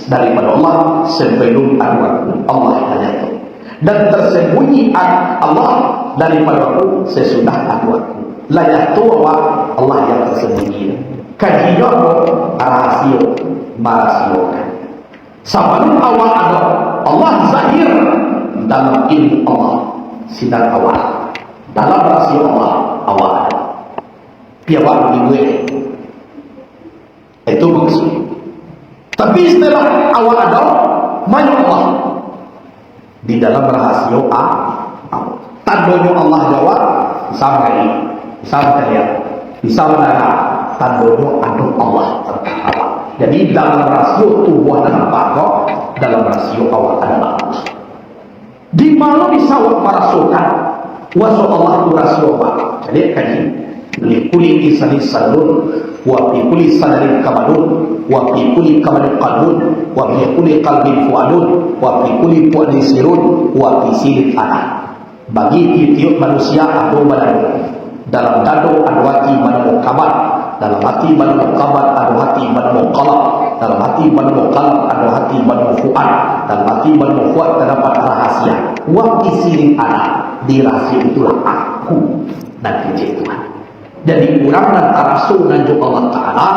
daripada Allah sebelum aku Allah hanya itu. Dan tersembunyi Allah daripada aku sesudah aku. Layak tu Allah yang tersembunyi. Kajian rahasia marasiokan. Sebelum awal ada Allah zahir dalam ilmu Allah sidang awal. Dalam rahasia Allah awal ada. Piawak gue itu maksud. Tapi setelah awal ada banyak Allah di dalam rahasia Allah. Tandanya Allah jawab sampai bisa menara tandanya ada Allah terkawal. Jadi dalam rasio tubuh dan apa dalam rasio awal adalah Allah. Di mana disawat para sokan waso Allah itu rasio apa? Jadi kaji likuli isani salun wa fi kulli sadarin kamadun wa fi kulli kamadin qalbun wa fi kulli qalbin fuadun wa fi kulli fuadin sirun wa fi sirin anak. Bagi tiap manusia ada badan. Dalam dadu ada hati mana mau kabar, dalam hati mana mau kabar ada hati mana mau qalab, dalam hati mana mau qalab ada hati mana mau fuad, dalam hati mana mau fuad terdapat rahasia. Wa fi sirin anak, di rahasia itulah aku dan Tuhan. Jadi orang antara rasul dan Allah Ta'ala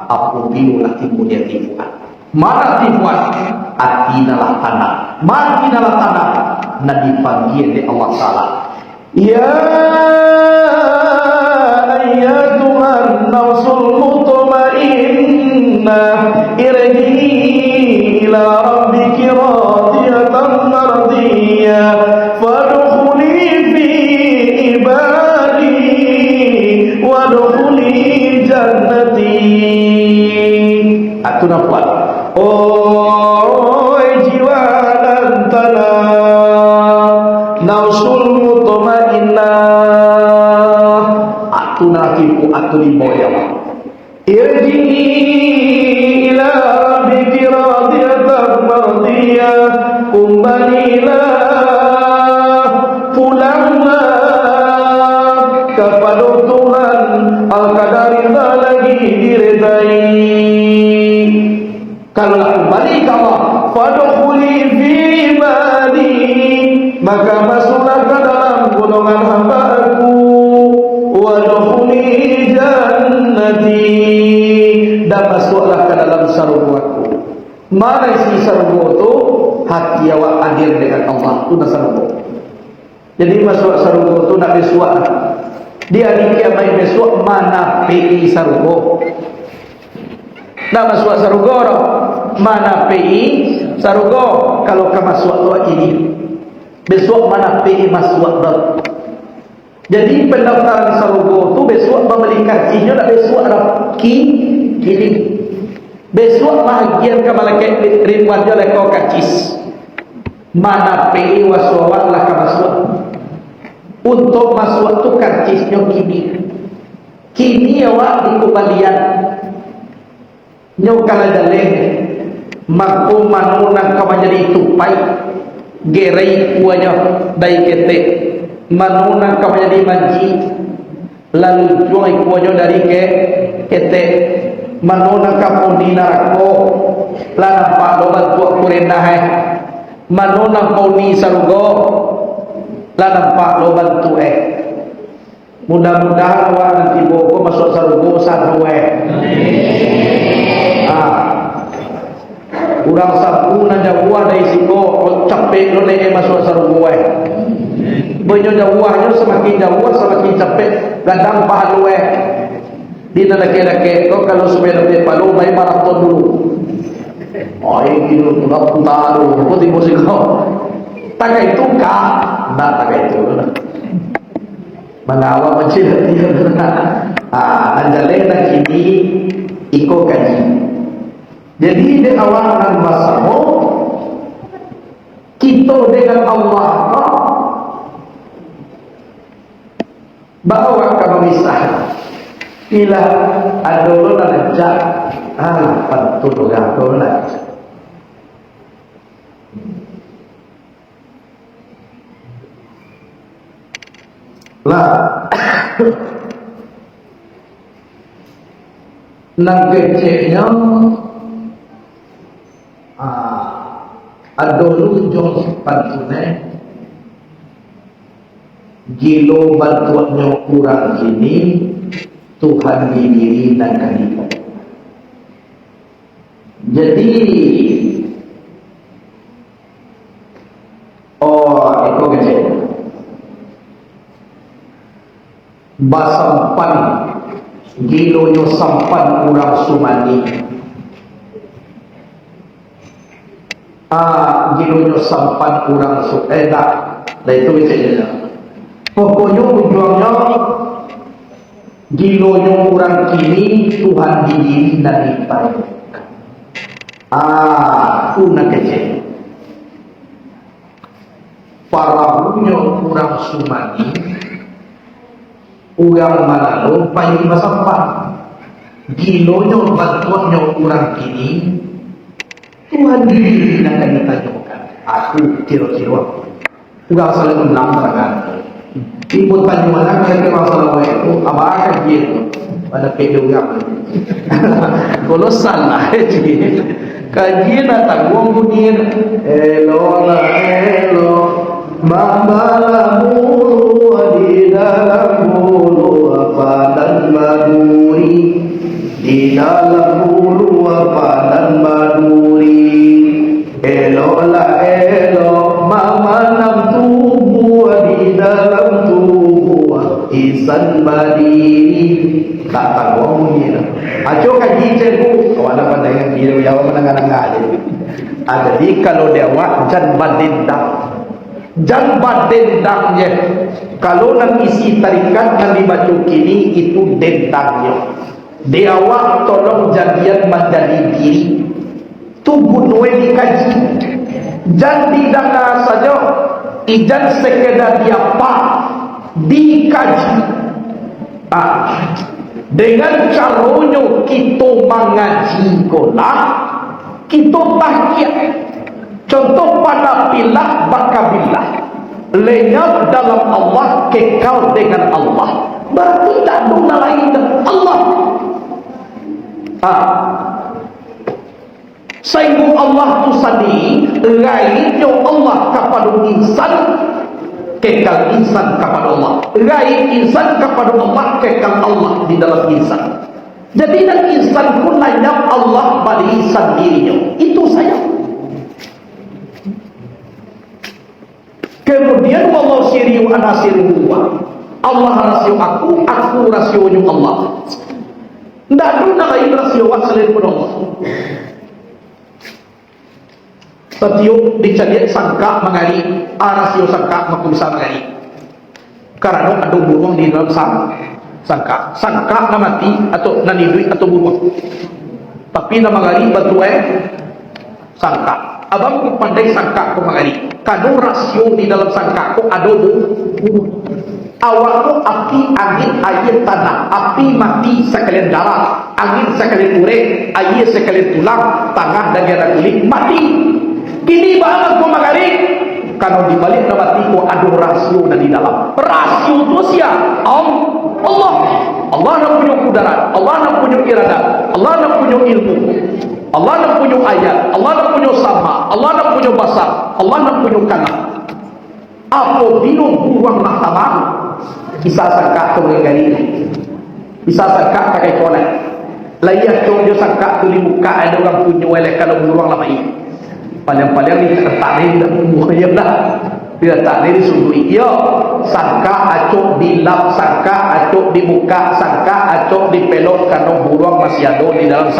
aku binulah timunya tifuan. Mana tifuan? Atinalah tanah. Matinalah tanah. Nah dipanggil oleh Allah Ta'ala. Ya ayyatuhan nafsul mutmainnah irji'i ila rabbiki radiyatan mardiyah fadkhuli fi ibadi wadkhuli jannati. Atu nampak. Oh jiwa dan tanah nafsul mutmainnah atu nakiku atu di bawah irji'i ila rabbiki radiyatan mardiyah kembalilah pulanglah kepada Tuhan al-qadarina lagi diredai. Kalau kembali ke Allah fadkhuli fi ibadi maka masuklah ke dalam golongan hamba-Ku wadkhuli jannati dan masuklah ke dalam surga-Ku. Mana isi surga itu? Hati awak hadir dengan Allah itu surga. Jadi masuk surga itu nak besok. Dia dikira baik besok mana PI surga. Nak masuk surga orang mana PI surga kalau ke masuk doa ini. Besok mana PI masuk doa. Jadi pendaftaran surga tu besok membeli kartinya nak besok ada kini. Besok bahagian ke malaikat ribuan dia lekau kacis. Mana PI waswawat lah ke masuk. Untuk masuk tu karcisnya kini. Kini awak di kembalian. Nyo kala daleh maku manunang ka menjadi tupai gerei kuanya dai kete manunang ka menjadi manji lalu juai kuanya dari kete manunang ka pundina rako lana pak dobat tua kurena hai manunang pauni sarugo lana pak dobat tu mudah-mudahan awak nanti bogo masuk sarugo sanwe. Urang sabu na jawah dari siko capek lo le masuk sarungwe. Banyo jawahnya semakin jauh semakin capek gadang pahalwe. Di laki-laki kau kalau supaya dapat palu baik maraton dulu. Oh ini dulu nak tahu aku tipu sih kau. Tak itu kah? Tak itu. Mengawal macam dia. Anjale nak kini iko kaji. Jadi di awal dan masamu kita dengan Allah bawa kamu misah bila ada orang najak pantul orang tu najak lah nang keceknya ada lujung pantune gilo bantuannya kurang ini Tuhan diri dan kandidat. Jadi itu kecil basampan gilonyo sampan kurang sumani gilonyo sampan kurang dah itu kecilnya. Pokoknya ujungnya gilonyo kurang kini Tuhan diri dan ditai. Una kecil parahunya kurang sumani orang Manado paling masampan gilonyo bantuannya kurang kini Tuhan diri dan akan ditanyakan. Aku kira-kira orang saling ulang terangan ibu tanya mana kira-kira masalah itu apa akan gitu pada pedang kalau salah kajian datang gua bunyiin elo la elo mama la mulu di dalam mulu apa dan maduri di dalam mulu apa dan maduri elo la elo mama nam tubuh di dalam tubuh isan badiri tak tahu bunyiin ajo kaji cikgu kawan apa dengan dia jawab menengah-nengah aja. Jadi kalau dia wak janbat dendangnya kalau nak isi tarikat yang dibaca kini itu dendangnya dia wak tolong jadian menjadi diri tubuh nuwe dikaji jangan didana saja ijan sekedar dia pak dikaji dengan caranya kita mengaji kolah kita tahqiq contoh pada bilah bakabillah lenyap dalam Allah kekal dengan Allah berarti tak ada lain dengan Allah sehingga Allah tu sendiri lainnya Allah kepada insan kekal insan kepada Allah lain insan kepada Allah kekal Allah di dalam insan. Jadi dan insan pun lenyap Allah pada insan dirinya itu saya. Kemudian Allah siriu ana siriu Allah rasio aku rasionya Allah. Tidak ada lain rasio selain Allah. Setiap dicari sangka mengari rasio sangka maku bisa mengari karena ada burung di dalam sangka na mati atau na nidui atau burung tapi na mengari batu sangka abang ku pandai sangka ku mengari kanu rasio di dalam sangka ku ada burung awakku api angin air tanah api mati sekalian darah angin sekalian urek air sekalian tulang tanah dan darah kulit mati. Kini banget kau mengari kalau dibalik nama tiku ada rasio dan di dalam rasio itu siapa? Allah nak punya kudarat, Allah nak punya iradat, Allah nak punya ilmu, Allah nak punya ayat, Allah nak punya sama, Allah nak punya basar, Allah nak punya kanan. Apabila buang mahkamah bisa sangka kau mengari, bisa sangka pakai kolek layar kau dia sangka tu di muka ada orang punya welek kalau buang lama ini paling-paling ni takdir dan umurnya lah dia takdir disudui ya sangka acuk di lap sangka acuk di muka sangka acuk di pelok karena buruang masih ada di dalam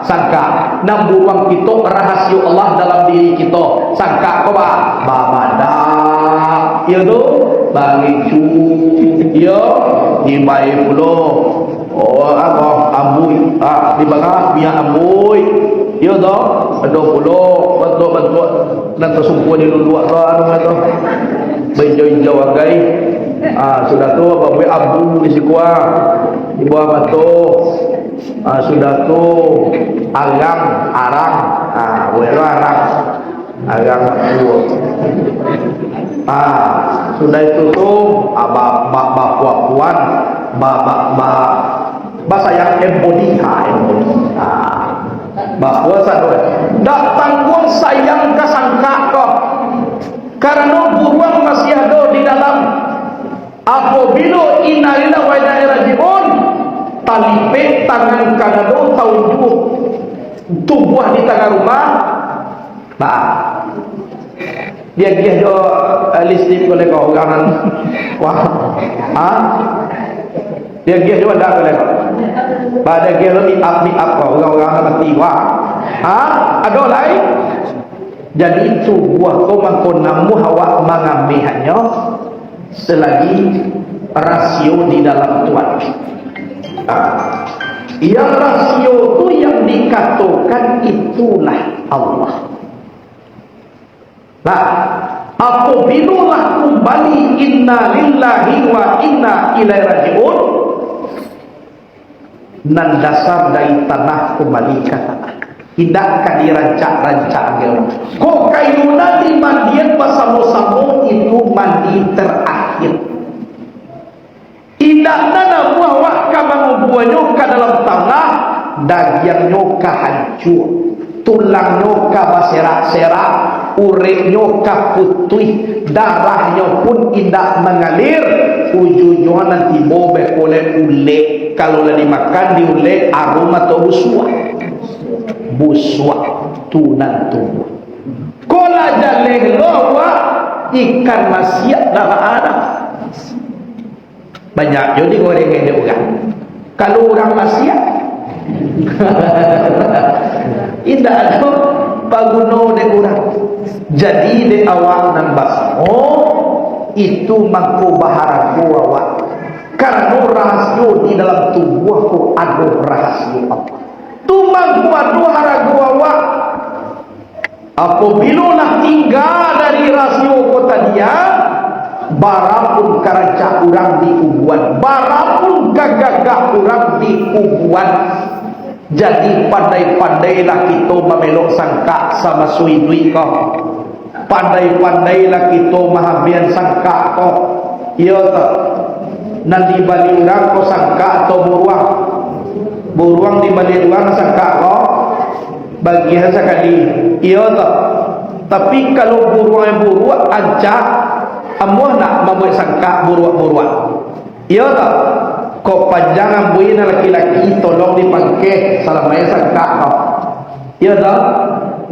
sangka dan buruang kita rahasia Allah dalam diri kita sangka kau babadak ya tu bagi cu ya dibaik pulo apa ambui di bangah biar ambui Ya toh, ada pula bantu-bantu nak tersumpu di luar anu tu. Bejo-bejo agai. Sudah tu babe abu di sikua. Di bawah batu. Sudah tu arang. Welo arang. Arang tu. Sudah itu tu puan bahasa yang embody. Bahwa dak tanggung sayang kasangka kok karena buruan masih ada di dalam apabila innalillahi wa inna ilaihi rajiun talipet tangan kadado taujuh tubuh di tengah rumah dia do listrik oleh kau orang dia do ada oleh kau pada gelo di up orang-orang mati ada lain jadi itu buah kau mangkonamu hawa mengambilnya selagi rasio di dalam Tuhan. Yang rasio itu yang dikatakan itulah Allah. Apabila kembali inna lillahi wa inna ilaihi rajiun nan dasar dari tanah kembali ke tanah. Tidak akan dirancak-rancak orang. Kok kayuna di mandian bersama-sama itu mandi terakhir. Tidak nana buah kamangubuannya ke dalam tanah, dagingnya ke hancur, tulangnya ke berserak-serak, ureknya ke putih, darahnya pun tidak mengalir, ujungnya nanti bobek oleh ulek. Kalau dimakan di ulek aroma atau buswak tunan tubuh. Kola jaleh lowa ikan masyad dah ada. Banyak jadi goreng ini orang. Kalau orang masyad tidak ada paguno de orang. Jadi de awak nan basmo itu mangko baharaku awak. Karena rahasio di dalam tubuhku ada rahasio apa? Tumang kuadu haragu awak. Apabila nak tinggal dari rasio kota dia, barapun karancak orang di kubuan, barapun gagagah orang di kubuan. Jadi pandai-pandailah kita memelok sangka sama suidui kau. Pandai-pandailah kita mahabian sangka kau. Iya tak? Nanti balik orang kau sangka atau buruang di balik orang sangka kau bagi sekali iya tak. Tapi kalau buruang ancak amuh nak membuat sangka buruang iya tak. Kau panjang ambuin laki-laki tolong dipangkeh salamanya sangka kau iya tak.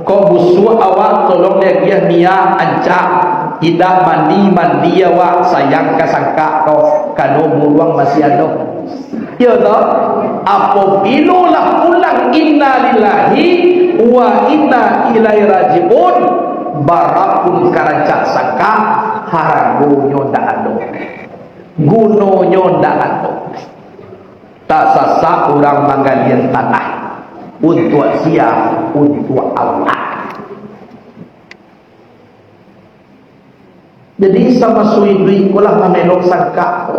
Kau busuk awak tolong dia niat ancak tidak mandi awak sayang kasangka kau kano buruang masih ada ya tak. Apabila lah pulang inna lillahi wa inna ilaihi rajiun barapun karancak sangka haragonyo ndak ada gunonyo ndak ada. Tak sasa orang manggalian tanah untuk siap untuk Allah. Jadi sama suidui kulah memelok sangka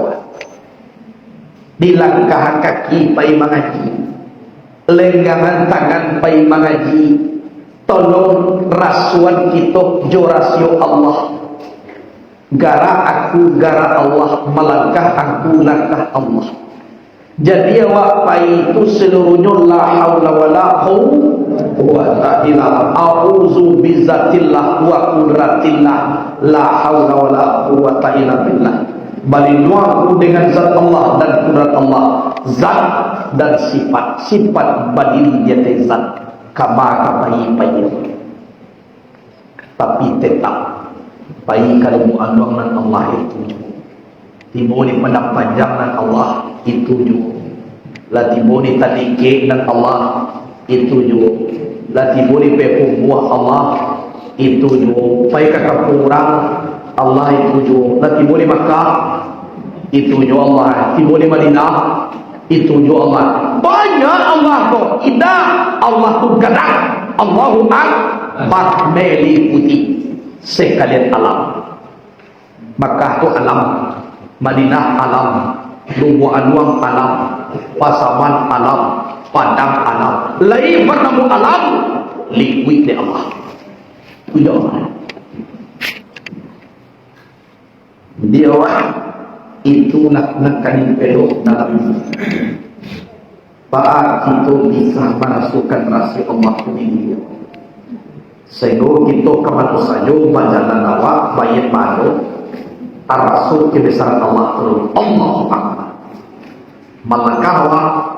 di langkah kaki pai mengaji, lenggangan tangan pai mengaji, tolong rasuan kita jo rasio Allah. Gara aku gara Allah, melangkah aku langkah Allah. Jadi awak pai itu seluruhnya la haula wala quwwata illa billah. A'udzu bizatillah wa qudratillah la haula wala quwwata illa billah. Berlindung dengan zat Allah dan kudrat Allah, zat dan sifat badil dia zat kama pai. Tapi tetap pai kalau muandang nan Allah itu timoni pandang panjang nan Allah itu juga la timoni tadike nan Allah itu juga la timoni pepumuah Allah itu juga pai kakak kurang Allah itu juga. Lah timur di Makkah itu juga Allah. Timur di Madinah itu juga Allah. Banyak Allah kok. Indah Allah tu gadah. Allahu Akbar meliputi sekalian alam. Makkah itu alam, Madinah alam, Lubu Anuang alam, Pasaman alam, Padang alam. Lain bertemu alam, liquid di Allah. Tidak Allah. Dia itu nak kali peluk dalam Pak kita bisa masukkan rahsia Allah ke diri. Sehingga kita kemana saja berjalan awak bayat baru ar-rasul kebesaran Allah terus Allah Akbar malakah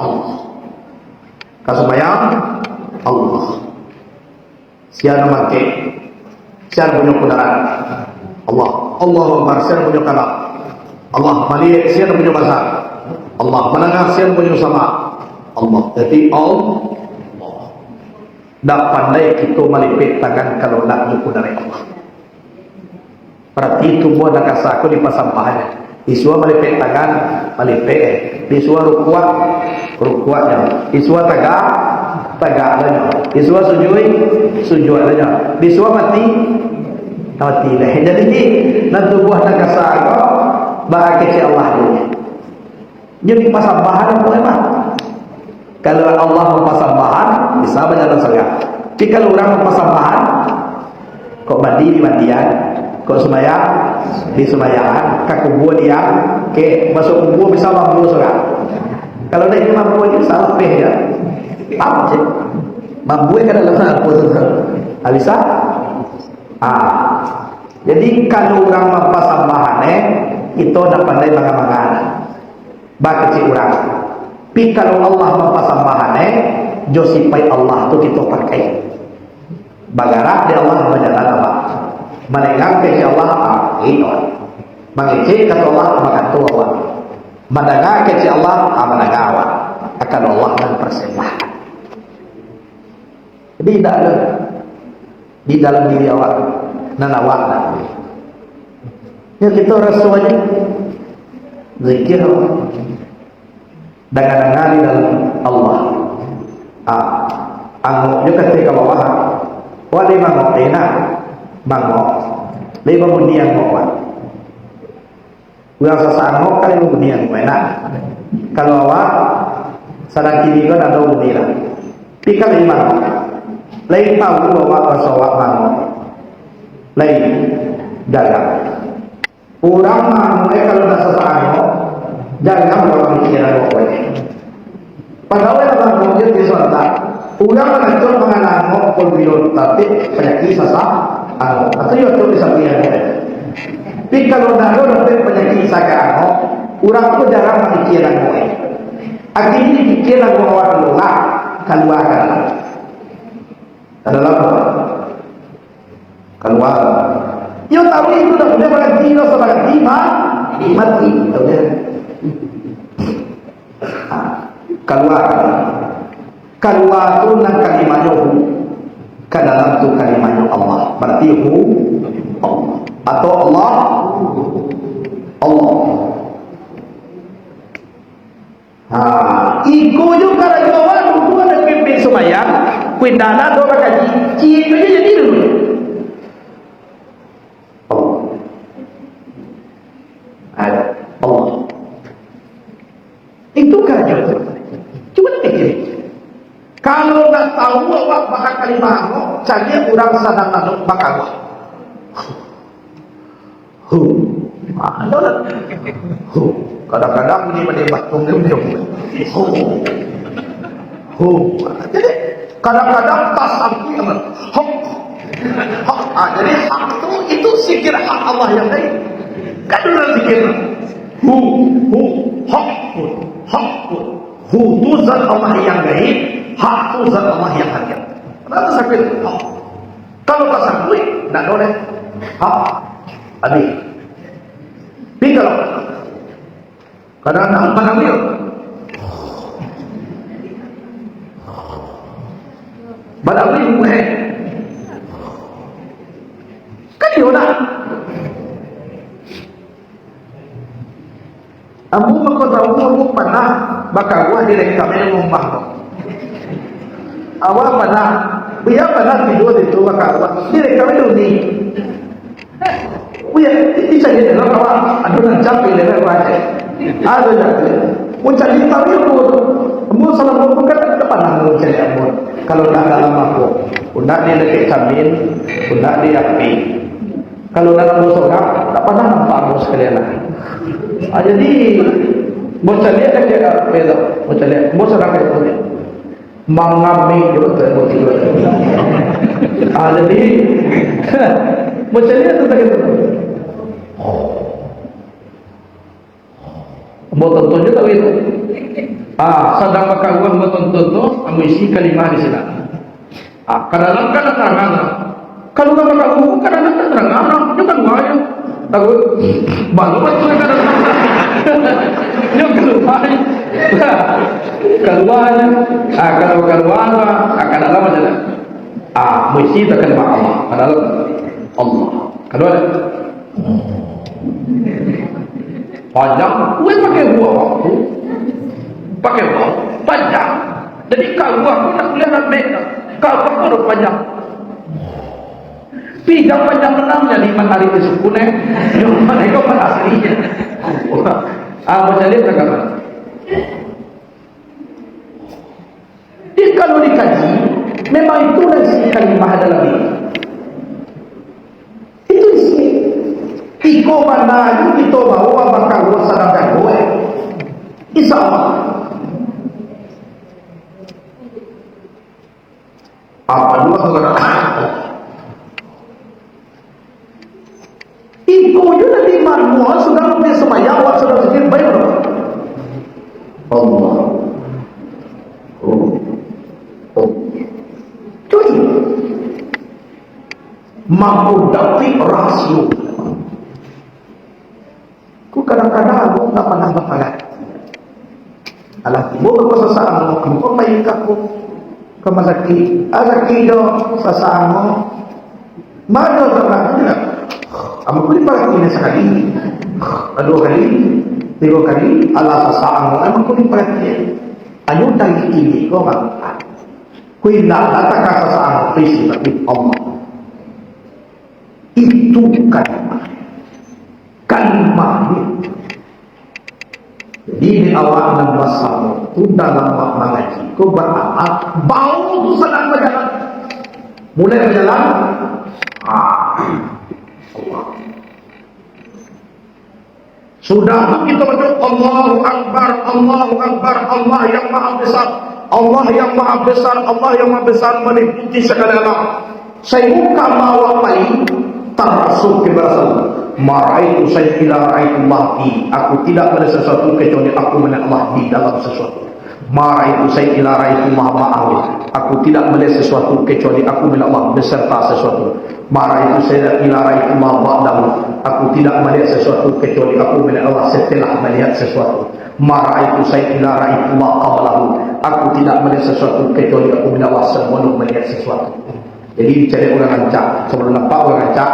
Allah kasubayang Allah siapa nama ke siapa punya kudarat Allah Akbar siapa punya kalam Allah malik siapa punya bahasa Allah menengah siapa punya sama Allah. Jadi Allah tak pandai kita melipit tangan kalau nak nyukur dari Allah. Berarti itu buat nak kasar aku di pasampahannya. Isua melipit tangan, melipit. Isua rukuatnya. Isua tagaknya. Isua sujudnya. Isua mati lah. Jadi nanti buat nak kasar aku bahagia Allah dulu. Jadi pasampahan apa emang? Kalau Allah mempersambahan, bisa berjalan surga. Tapi kalau orang mempersambahan, kok mandi di mandian, kok sembahyang di sembayangan, kak kubur dia, ke masuk kubur bisa mampu surga. Kalau dia ini mampu ini salah peh ya, apa sih? Mampu kan dalam apa tu? Bisa? Jadi kalau orang mempersambahan, itu dapat pandai bagaimana? Bagi orang. Tapi kalau Allah mempersambahan josipai Allah tu kita pakai bagarak di Allah berjalan apa menengah ke Allah itu mengecek kata Allah makan tu Allah mendengar ke Allah mendengar awak akan Allah dan persembahan. Jadi tidak ada di dalam diri awak dan awak ya kita rasuahnya zikir dengar-dengar di dalam Allah. Angok juga ketika bawah. Wah dia mangok enak, mangok. Dia bangun dia ngok. Uang sasangok kali bangun dia ngok enak. Kalau awak sadar kiri kan ada bunyi lah. Tapi kalau imam, lain tahu awak bersawak mangok. Lain dagang. Orang mangok kalau dah sasangok jangan orang pikiran kau ini. Padahal orang mungkin di suara, orang mengatur mengenal pembelian tapi penyakit sasak, atau itu bisa pikiran. Tapi kalau dah ada penyakit sasak, orang tu jarang pikiran kau ini. Akhirnya pikiran kau orang luar keluar. Adalah keluar. Yo tahu itu dah boleh berhenti, dah berhenti mati, tahu tak? Keluar tu nang kalimatnya ke dalam tu kalimatnya Allah berarti Allah atau Allah iku juga rajawan itu ada pimpin semayang kuindana doa kaji itu aja jadi dulu ada Allah itu kerja cuma pikir kalau nak tahu awak bakal kalimah cari orang sadar nanuk bakal kadang-kadang ini menembak tunggu jadi kadang-kadang tak sampai jadi hak itu sikir hak Allah yang lain kan orang sikir itu zat Allah yang gaib, hak itu zat Allah yang hakim. Kenapa sampai hak? Kalau tak sampai, tak boleh hak. Adik. Tapi kalau kadang-kadang pandang dia badang dia kan dia nak Amu tahu aku pernah bakal gua direk kami ngomong awak pernah Biar pada tidur itu maka dia kami dulu ni. Biar ini saya dengar kawan adunan capek dengar baca. Ada jadi. Mencari tahu itu, mu salah bukan kepada mu cari amun. Kalau nak dalam aku, nak dia dekat camin, nak dia api. Kalau dalam musuh tak pernah nampak mu sekalian lah. Jadi bocah dia kan dia beda. Bocah dia, bocah nak itu mengambil juga betul. Jadi bocah dia tu tak itu. Mau tonton juga itu. Sedang makaguan mau tonton tu, kamu isi kalimah di sana. Kadang kan terangan. Kalau nggak makagu, kadang terangan. Jangan wajib. Takut baru betul kadang. Jangan keluar. Keluarnya, kalau keluar akan ada macam mana? Mesti tak kena Allah. Padahal Allah. Kedua ada. Panjang, gue pakai buah waktu, pakai buah panjang. Jadi kalau aku nak kuliah naik, kalau aku harus panjang. Tiga panjang menang jadi 5 hari bersyukurnya, yang mana itu pada aslinya. Macam ni tak apa. Jadi kalau dikaji, memang itu dari kalimah dalam ini. Itu isi. Iko mana itu kita bawa bakal sadar gue. Insya Allah. Apa dua saudara? Iko juga di mana sudah lebih semayang, awak sudah sedikit bayar. Allah. Cuy. Mampu dapat rasio. Ku kadang-kadang aku tak pernah berpakat. Alah tiba ke sasaan aku, kau main aku ke masaki, azaki do sasaan mana tak tidak. Kamu boleh perhatikan sekali, dua kali, tiga kali, alah sasaan kamu boleh perhatikan. Ayo tadi ini kau kan, kau nak datang ke sasaan visi tapi Allah itu kalimah ini. Jadi di awal 16 itu dalam mengaji kau beramal bau itu sedang berjalan, mulai berjalan sudah kita berdoa Allahu Akbar, Allahu Akbar, Allah yang maha besar, Allah yang maha besar, Allah yang maha besar meliputi segala alam. Saya buka mawapai termasuk keberasaan maraitu saya ila ra'aitullah fi, aku tidak melihat sesuatu kecuali aku melihat Allah di dalam sesuatu. Maraitu saya ila ra'aitullah ma'ahu, aku tidak melihat sesuatu kecuali aku melihat Allah beserta sesuatu. Maraitu saya ila ra'aitullah ba'dahu, aku tidak melihat sesuatu kecuali aku melihat Allah setelah melihat sesuatu. Maraitu saya ila ra'aitullah qablahu, aku tidak melihat sesuatu kecuali aku melihat Allah sebelum melihat sesuatu. Jadi cari orang rancak, sebelum nampak orang rancak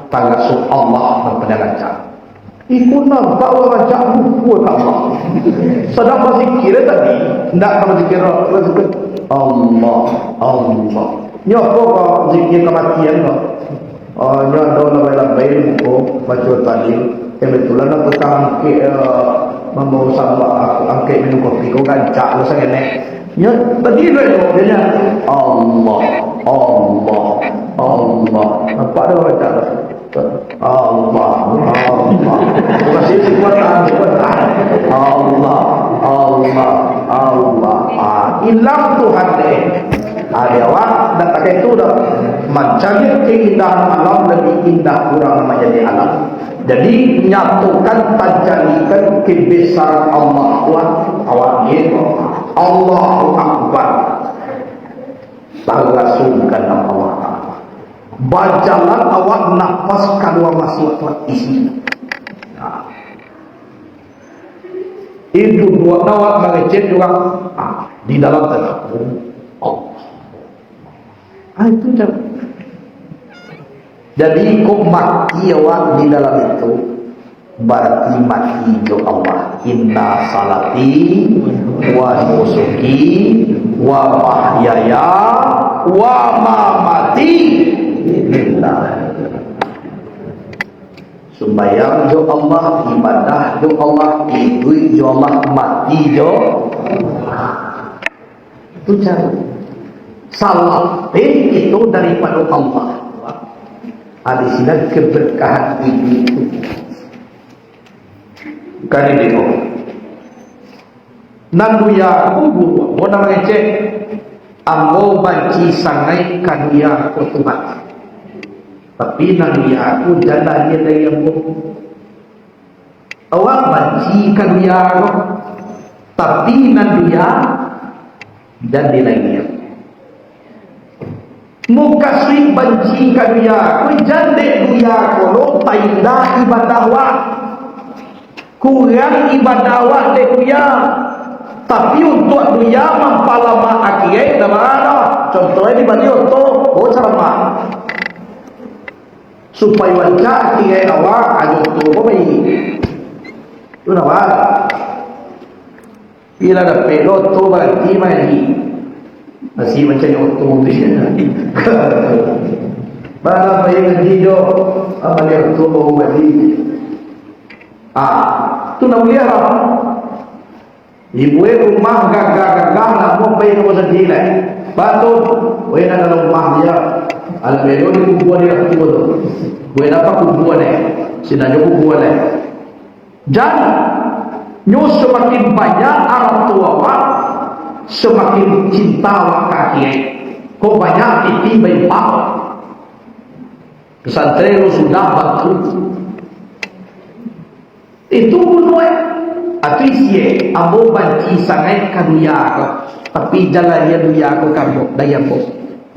termasuk Allah berpedalancak. Ikut nampak orang rancak buku Allah. Sedang berzikir tadi, tidak berzikir Allah, Allah. Nyo kok zikir kematian kok. Nyo ada labai-labai buku baca tadi. Kebetulan aku tangkik membawa sama aku angkat minum kopi kau rancak lu sangat. Nyo tadi dia dia Allah, Allah, Allah. Nampak dah baca Allah, Allah. Masih sekuatan. Allah, Allah, Allah. Hilang Tuhan deh. Ada awak dah tak itu dah. Mencari keindahan alam lebih indah kurang menjadi alam. Jadi nyatukan tajalikan kebesaran Allah Tuhan. Awak dia Allahu Akbar. Langsungkan Allah Ta'ala. Bajalan awak nafas kedua masuk isi. Itu dua awak mengecek juga di dalam tadabbur Allah. Itu cara. Jadi kok mati awak di dalam itu berarti mati jo Allah. Inna salati wa nusuki wa mahyaya wa mamati lillah. Sembahyang jo Allah, ibadah jo Allah, hidup jo Allah, mati jo Allah. Itu cara. Salat itu daripada Allah. Ada sini keberkahan itu. Kali demo. Nanduya kubu, mau nama ngecek. Ambo banci sangai kaduya kutumat. Tapi nanduya aku jalan dia dari ambo. Awak banci kaduya aku. Tapi nanduya jadi lagi. Muka sui banci kaduya aku jande duya ko taida ibadah wa kurang ibadah wa de duya, tapi untuk duya mampalama akhir dah mana contohnya di bani oto oh cerama supaya wajah akhir awak ajo tu bayi tu nawar bila dah pelot tu berarti mari masih macam oto dia mana bayi menjido amal yang tu bagi tu nak boleh apa ibu rumah gagah-gagah nak mau bayi kamu sendiri batu weh nak dalam rumah dia alam bedo ni kubuan dia tu weh dapat kubuan sinanya kubuan jangan nyu semakin banyak orang tua awak semakin cinta awak kaki kau banyak titi bayi pak pesantren sudah bantu itu pun atau isi abo banci sangat kaduya tapi jalan dia duya aku kamu daya ko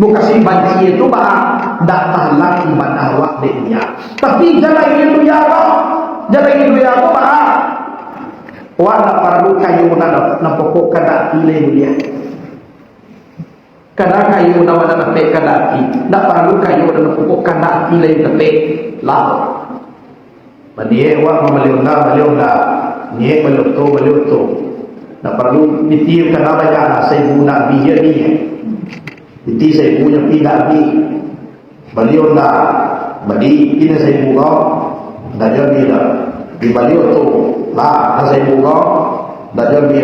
mu kasih banci itu bah dak tahlak ibadah awak dia tapi jalan dia duya ko jalan dia duya ko bah wa nak perlu kayu na pokok kada pilih dia kada kayu na wana na pe kada dak perlu kayu na pokok kada pilih tepe lah manie wa maliunda nie beliau nak perlu ditiu kana baca saya guna bijak ni itu saya punya tidak ni beliau beli ini saya bunga dah jadi di beliau tu lah saya bunga dah jadi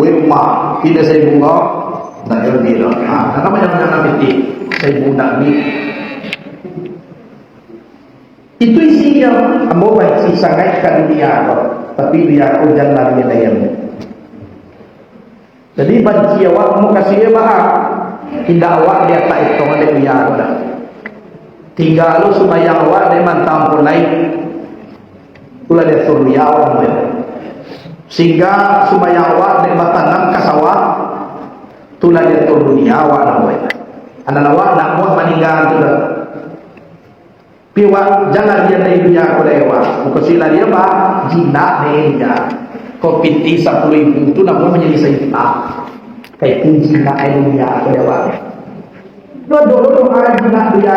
wema ini saya bunga dah jadi karena macam saya bunga ni itu isinya ambo baca sangat kan dia tapi dia aku jalan dia dayam jadi banci awak mau kasih maaf tidak awak dia tak hitung ada dia dah tinggal lu sembahyang awak dia mantap pun lain pula dia suruh ya awak sehingga sembahyang awak dia batanam kasawak tulah dia turun ya awak nak anak awak nak buat meninggal tu dah piwa jalan dia dari dunia ko lewa ko sila dia ba jinak dia ko pinti 10,000 tu nak menjadi sejuta kay jinak dunia ko lewa do jinak dia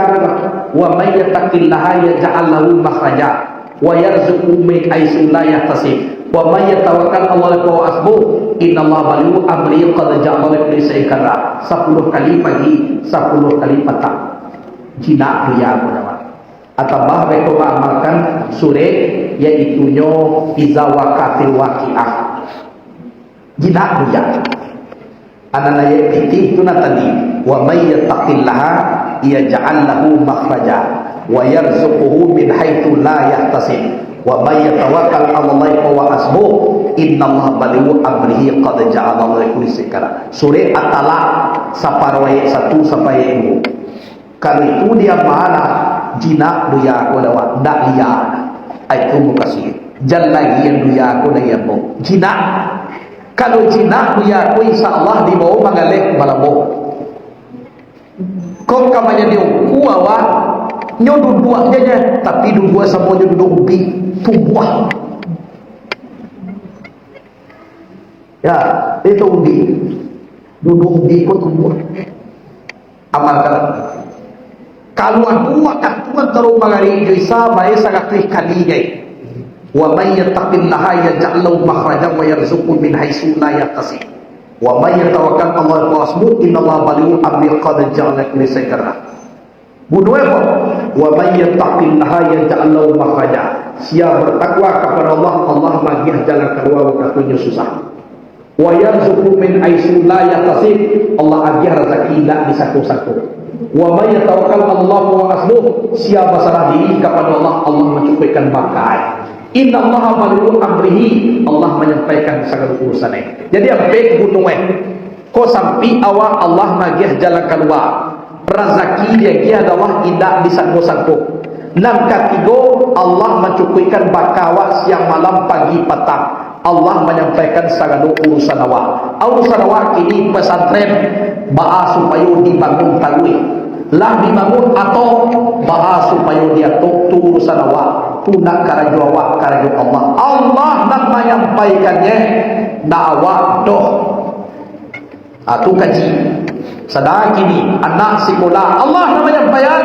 wa may yattaqillaha yaj'al lahu makhraja wa yarzuqhu min haythu la yahtasib wa may yatawakkal 'ala Allahi fa hasbuh innallaha balighu amri qad ja'ala li shay'in 10 kali pagi 10 kali petang jinak dia ko lewa atau mereka mengamalkan surah iaitu iza waqatil waqi'ah jinak dia anak ayat itu tadi wa may yattaqillaha yaj'al lahu makhraja wa yarzuquhu min haitsu la yahtasib wa may yatawakkal 'ala Allahi fa huwa hasbuh innallaha balighu amrihi qad ja'ala li kulli shay'in surah at-talaq saparway 1 sampai 2 kalau itu dia mana jinak duya ko dawa ndak liya ai tu kasih jalla yang duya ko da yabo jinak kalau jinak duya ko insyaallah di bawah mangalek balabo kau kamanya dia kuawa nyodu dua aja tapi dua sama duduk ubi tumbuh ya itu ubi duduk ubi ko tumbuh amalkan kalau aku akan tuan terus mengari jisa baik sangat kali gay Wa may yattaqillaha yaj'al lahu makhrajan wa yarzuqhu min haitsu la yahtasib. Wa may yatawakkal 'ala Allah fa hasbuhu innallaha balighun amrihi qad ja'ala kulli shay'in qadara. Bunuh apa? Wa may yattaqillaha yaj'al lahu makhrajan. Siapa bertakwa kepada Allah, Allah bagi jalan keluar waktunya susah. Wa yarzuqhu min haitsu la yahtasib. Allah bagi rezeki tidak disaku-saku. Wa may yatawakkal 'ala Allah fa hasbuhu. Siapa serah diri kepada Allah, Allah mencukupkan bakat. Innallaha balighun amrihi. Allah menyampaikan segala urusannya. Jadi apa gunungnya? Kau sampai awal Allah magih jalan keluar. Rezeki dia adalah tidak disangkut-sangkut. 6 ketiga Allah mencukupkan bakawa siang malam pagi petang. Allah menyampaikan segala urusan awak. Urusan awak kini pesantren ba'a supaya dibangun talui. Lah dibangun atau ba'a supaya dia tutup urusan awak. Punak karaju awak karaju Allah. Allah nak menyampaikannya dakwah doh. Itu kaji. Sedang kini anak sekolah Allah nak menyampaikan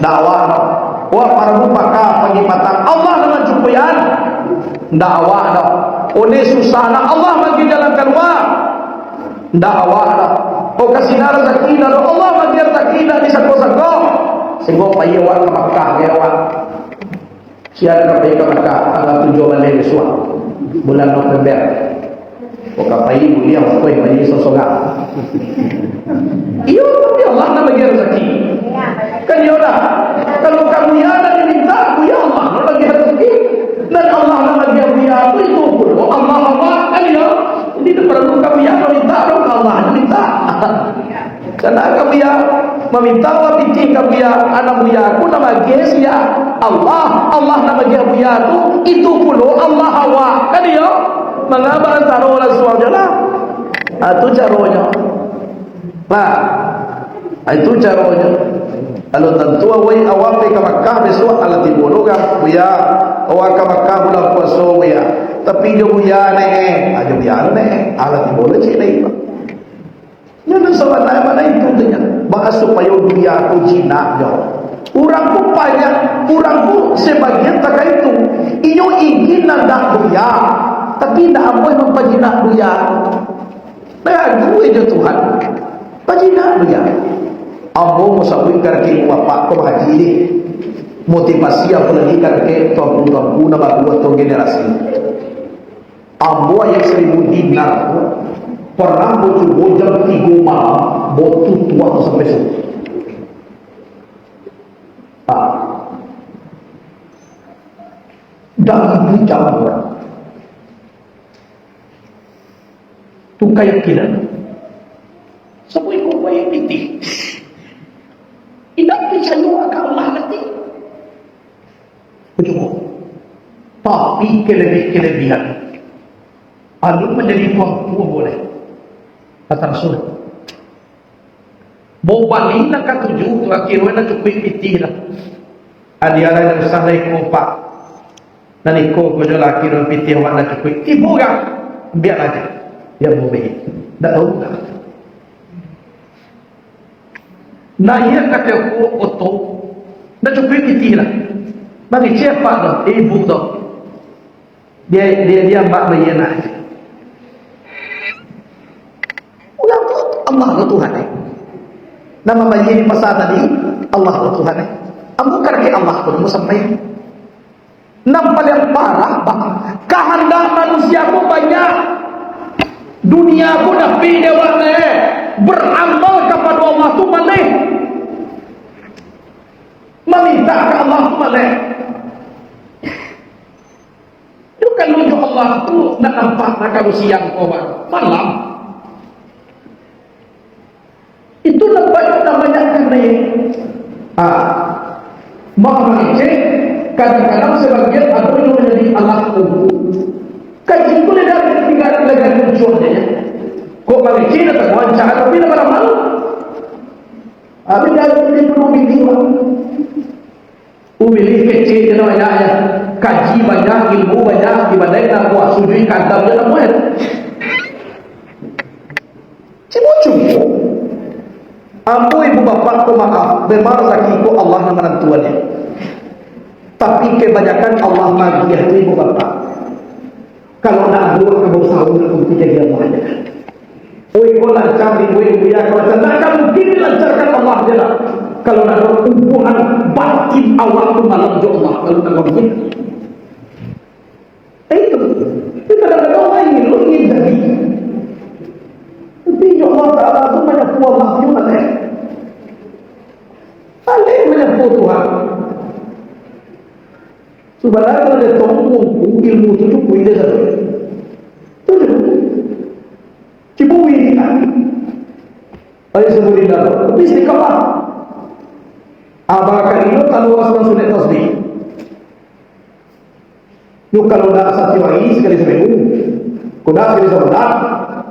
dakwah doh. Wah para bupaka pagi petang Allah nak menyampaikan dakwah doh. Oleh susah nak Allah bagi jalan keluar dakwah doh. Oh kasih rezeki doh Allah bagi rezeki dah disangko-sangko. Sehingga payah awak ke Makkah ya awak. Siapa pergi ke Makkah tanggal 7 bulan Iswah bulan November. Bukan pergi mulia waktu yang bagi seseorang. Iya, tapi Allah nak bagi rezeki. Kan ya dah. Kalau kamu ya nak diminta, aku ya Allah nak bagi rezeki. Dan Allah nak bagi ya itu pun. Allah kan ya. Ini perlu kamu ya meminta, dong Allah minta. Karena kamu ya meminta wa bikin kamu ya anak mulia aku nama ges ya Allah nama dia mulia itu pula Allah hawa kan ya mengapa antara orang suami lah itu caranya nah itu caranya kalau tentu awai awal ke Makkah besok ala timur kan mulia awal ke Makkah bulan puasa mulia tapi dia mulia aja mulia ala timur cik lagi jangan salah mana itu tanya bahas supaya dunia aku jinak jo. Orang pun banyak, orang pun sebagian tak itu. Iyo ingin nak dunia, tapi tak apa yang memperjinak dunia. Nah, gue je Tuhan, perjinak dunia. Ambo musawir kerja bapak kau haji ni, motivasi apa lagi kerja tuan-tuanku nama dua tuan generasi. Ambo yang 1000 dinar. Pernah bercuba jam 3 malam botu tua tu sampai subuh. Dan ibu jam orang tu keyakinan semua ikut baik piti tidak percaya akan Allah nanti bercuba tapi kelebihan Alun menjadi tuan tua boleh kata Rasul mau balik nak ke 7 tu akhirnya nak cukup piti lah adiara yang besar dari kompak dan ikut ko jola akhirnya piti awak nak cukup ibu kan biar aja dia mau baik tak tahu tak nah ia kata aku oto nak cukup piti lah bagi siapa tu ibu tu dia mbak bayi nak Allah itu Tuhan nama bayi di pasal tadi Allah itu Tuhan ambu kerja Allah pun sampai nampak yang parah kehendak manusia pun banyak dunia pun dah pilih warna beramal kepada Allah tu malih meminta ke Allah tu malih itu kalau Allah tu nak nampak nak kalau siang malam itu namanya kerana maknanya kadang-kadang sebagian ada yang menjadi alat umum kaji itu tidak tinggal tujuannya kok bagi Cina tak wawancara tapi nak malu tapi dah boleh umilih kecil namanya kaji banyak ilmu banyak ibadah nak buat sujud kadang dia nak buat cukup ambo ibu bapak ko maaf memang rezeki ko Allah yang menentukannya Tapi kebanyakan Allah magiah ibu bapak. Kalau nak buat kamu sahur aku tidak dia banyak. Oi kau lancar di oi ya kalau tak mungkin dilancarkan Allah je lah. Kalau nak ada hubungan batin awal tu malam je Allah kalau tak mungkin. Itu kadang-kadang orang ingin jadi. Tapi ya Allah Taala tu banyak kuat makhluk ada. Paling banyak Tuhan. Sebenarnya kalau dia tongkong ilmu tu cukup dia saja. Tu dia. Cipu ini kan. Ayat sebut indah. Tapi sedikit apa? Abang itu kalau asal sunnah tasbih. Yuk kalau dah satu hari sekali seminggu, kuda sekali sebulan,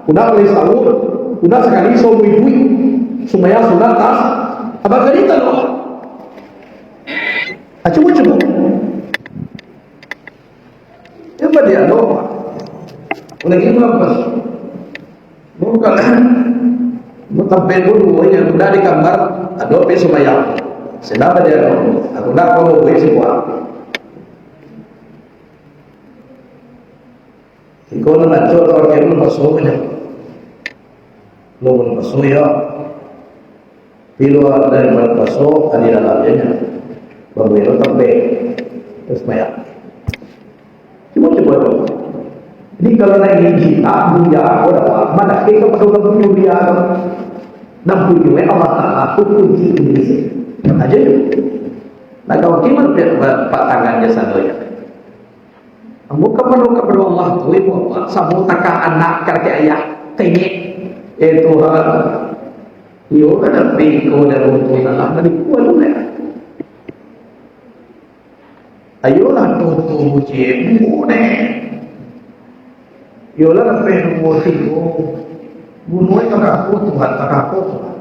kuda sekali setahun, kuda sekali seminggu, supaya sunnah tas. Abang kali itu loh. Cuba. Yang dia loh. Oleh itu apa? Bukan. Mutampil dulu yang sudah digambar ada supaya senapa dia aku nak mau buat sebuah ikaw na nacho or kayo masuk niya mau masuk ya pero dari masuk kanila lang niya bago tampe terus maya cuma jadi kalau nak ingin kita dunia orang mana kita perlu dunia nak punya Allah Taala kunci Indonesia aja tu. Nak kau kiman pak tangannya sadonya. Muka perlu Allah tu ibu samu taka anak kakek ayah tengik Tuhan. Yo kan biko dan untuk Allah dari kuat tu kan. Ayolah tu muji ne. Yolah penemu tigo bunuh tak aku Tuhan tak aku Tuhan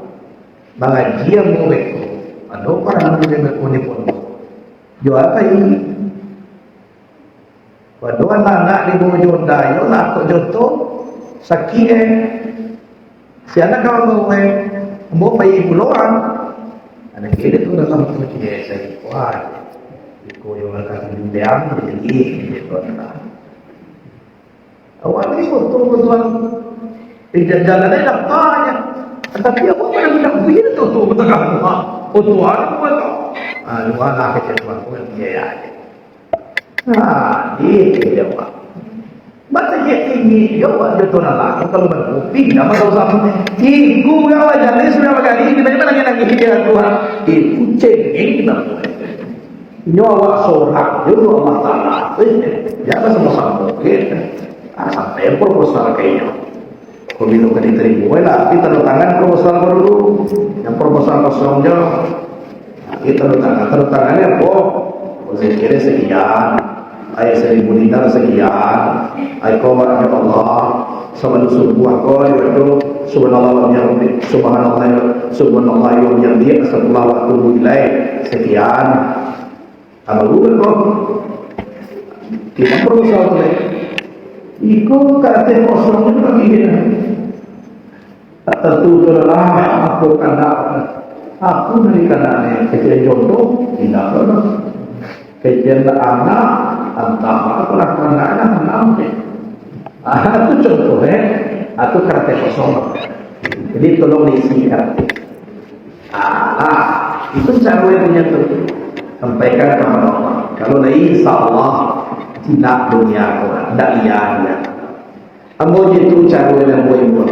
bahagia mereka ada orang yang mereka ni pun yo apa ini pada anak di bawah jonda yolah kok joto sakit si anak kau mau pergi pulang anak kita tu dalam tu dia saya kuat ikut yang akan diam jadi gitu awak ni betul-betul jalan-jalan nak tanya tapi apa yang nak begini tu betul kan Tuhan buat luar lah kecil Tuhan pun dia dia buat masa dia tinggi dia buat dia tu nak kalau berkopi nama tahu sama iku yang wajar ni sudah berkali di mana lagi dia Tuhan itu cengeng nak nyawa seorang itu Allah Taala jangan sama-sama sampai proposal kayaknya kalau belum diterima lah kita tangan proposal dulu yang proposal kosongnya kita tangannya saya kira sekian ayat 1000 dinar sekian ayat kawan Allah sama sebuah kau itu subhanallah yang dia astagfirullah wa atubu ilaih sekian kalau lu kok kita proposal Iko kata kosong itu begini. Tentu adalah aku dari kanan kecil jodoh tidak pernah kecil anak entah apa lakukan anak itu contohnya atau kata kosong. Jadi tolong diisi kata. Itu cara punya tu sampaikan kepada Allah. Kalau insya Allah tidak dunia kau, tidak iya. Ambo itu cara yang boleh buat.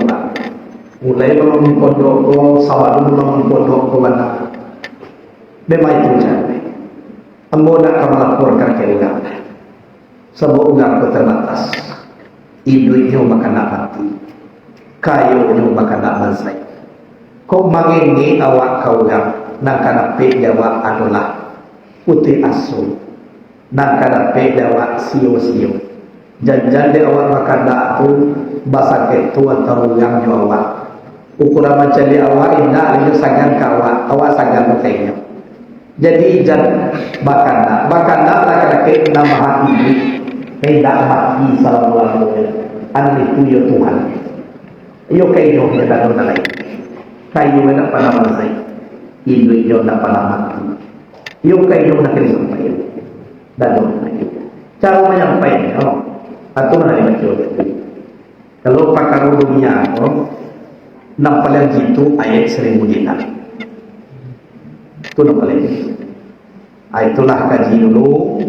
Mulai bangun pondok kau, sawah dulu bangun pondok kau mana. Memang itu cara. Ambo nak melaporkan ke ulang. Sebab ulang kau terbatas. Ibunya makan nak mati, kayunya makan nak mansai. Kau mengini awak kau ulang, nak kana pe jawab adalah putih asu. Nak kada pe dawa sio-sio janjan de awak makan dak tu bahasa ke tu antara yang awak ukuran macam dia awak indah ini sangat awak sangat pentingnya jadi jan makan dak lah ke nama hati tidak mati sallallahu alaihi wasallam itu ya Tuhan yo kayo ya dan lain kayo nak panah saya itu yo nak panah mati yo kayo nak sampai Dalam cara menyampaikan atau menerima kalau pakar dunia nampalan gitu ayat 1000 dinar itu nampalan itulah kaji dulu,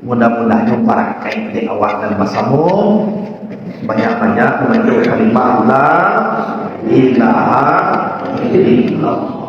mudah-mudahan barakai di awal dan masamu banyak-banyak membaca kalimat la ilaha illallah.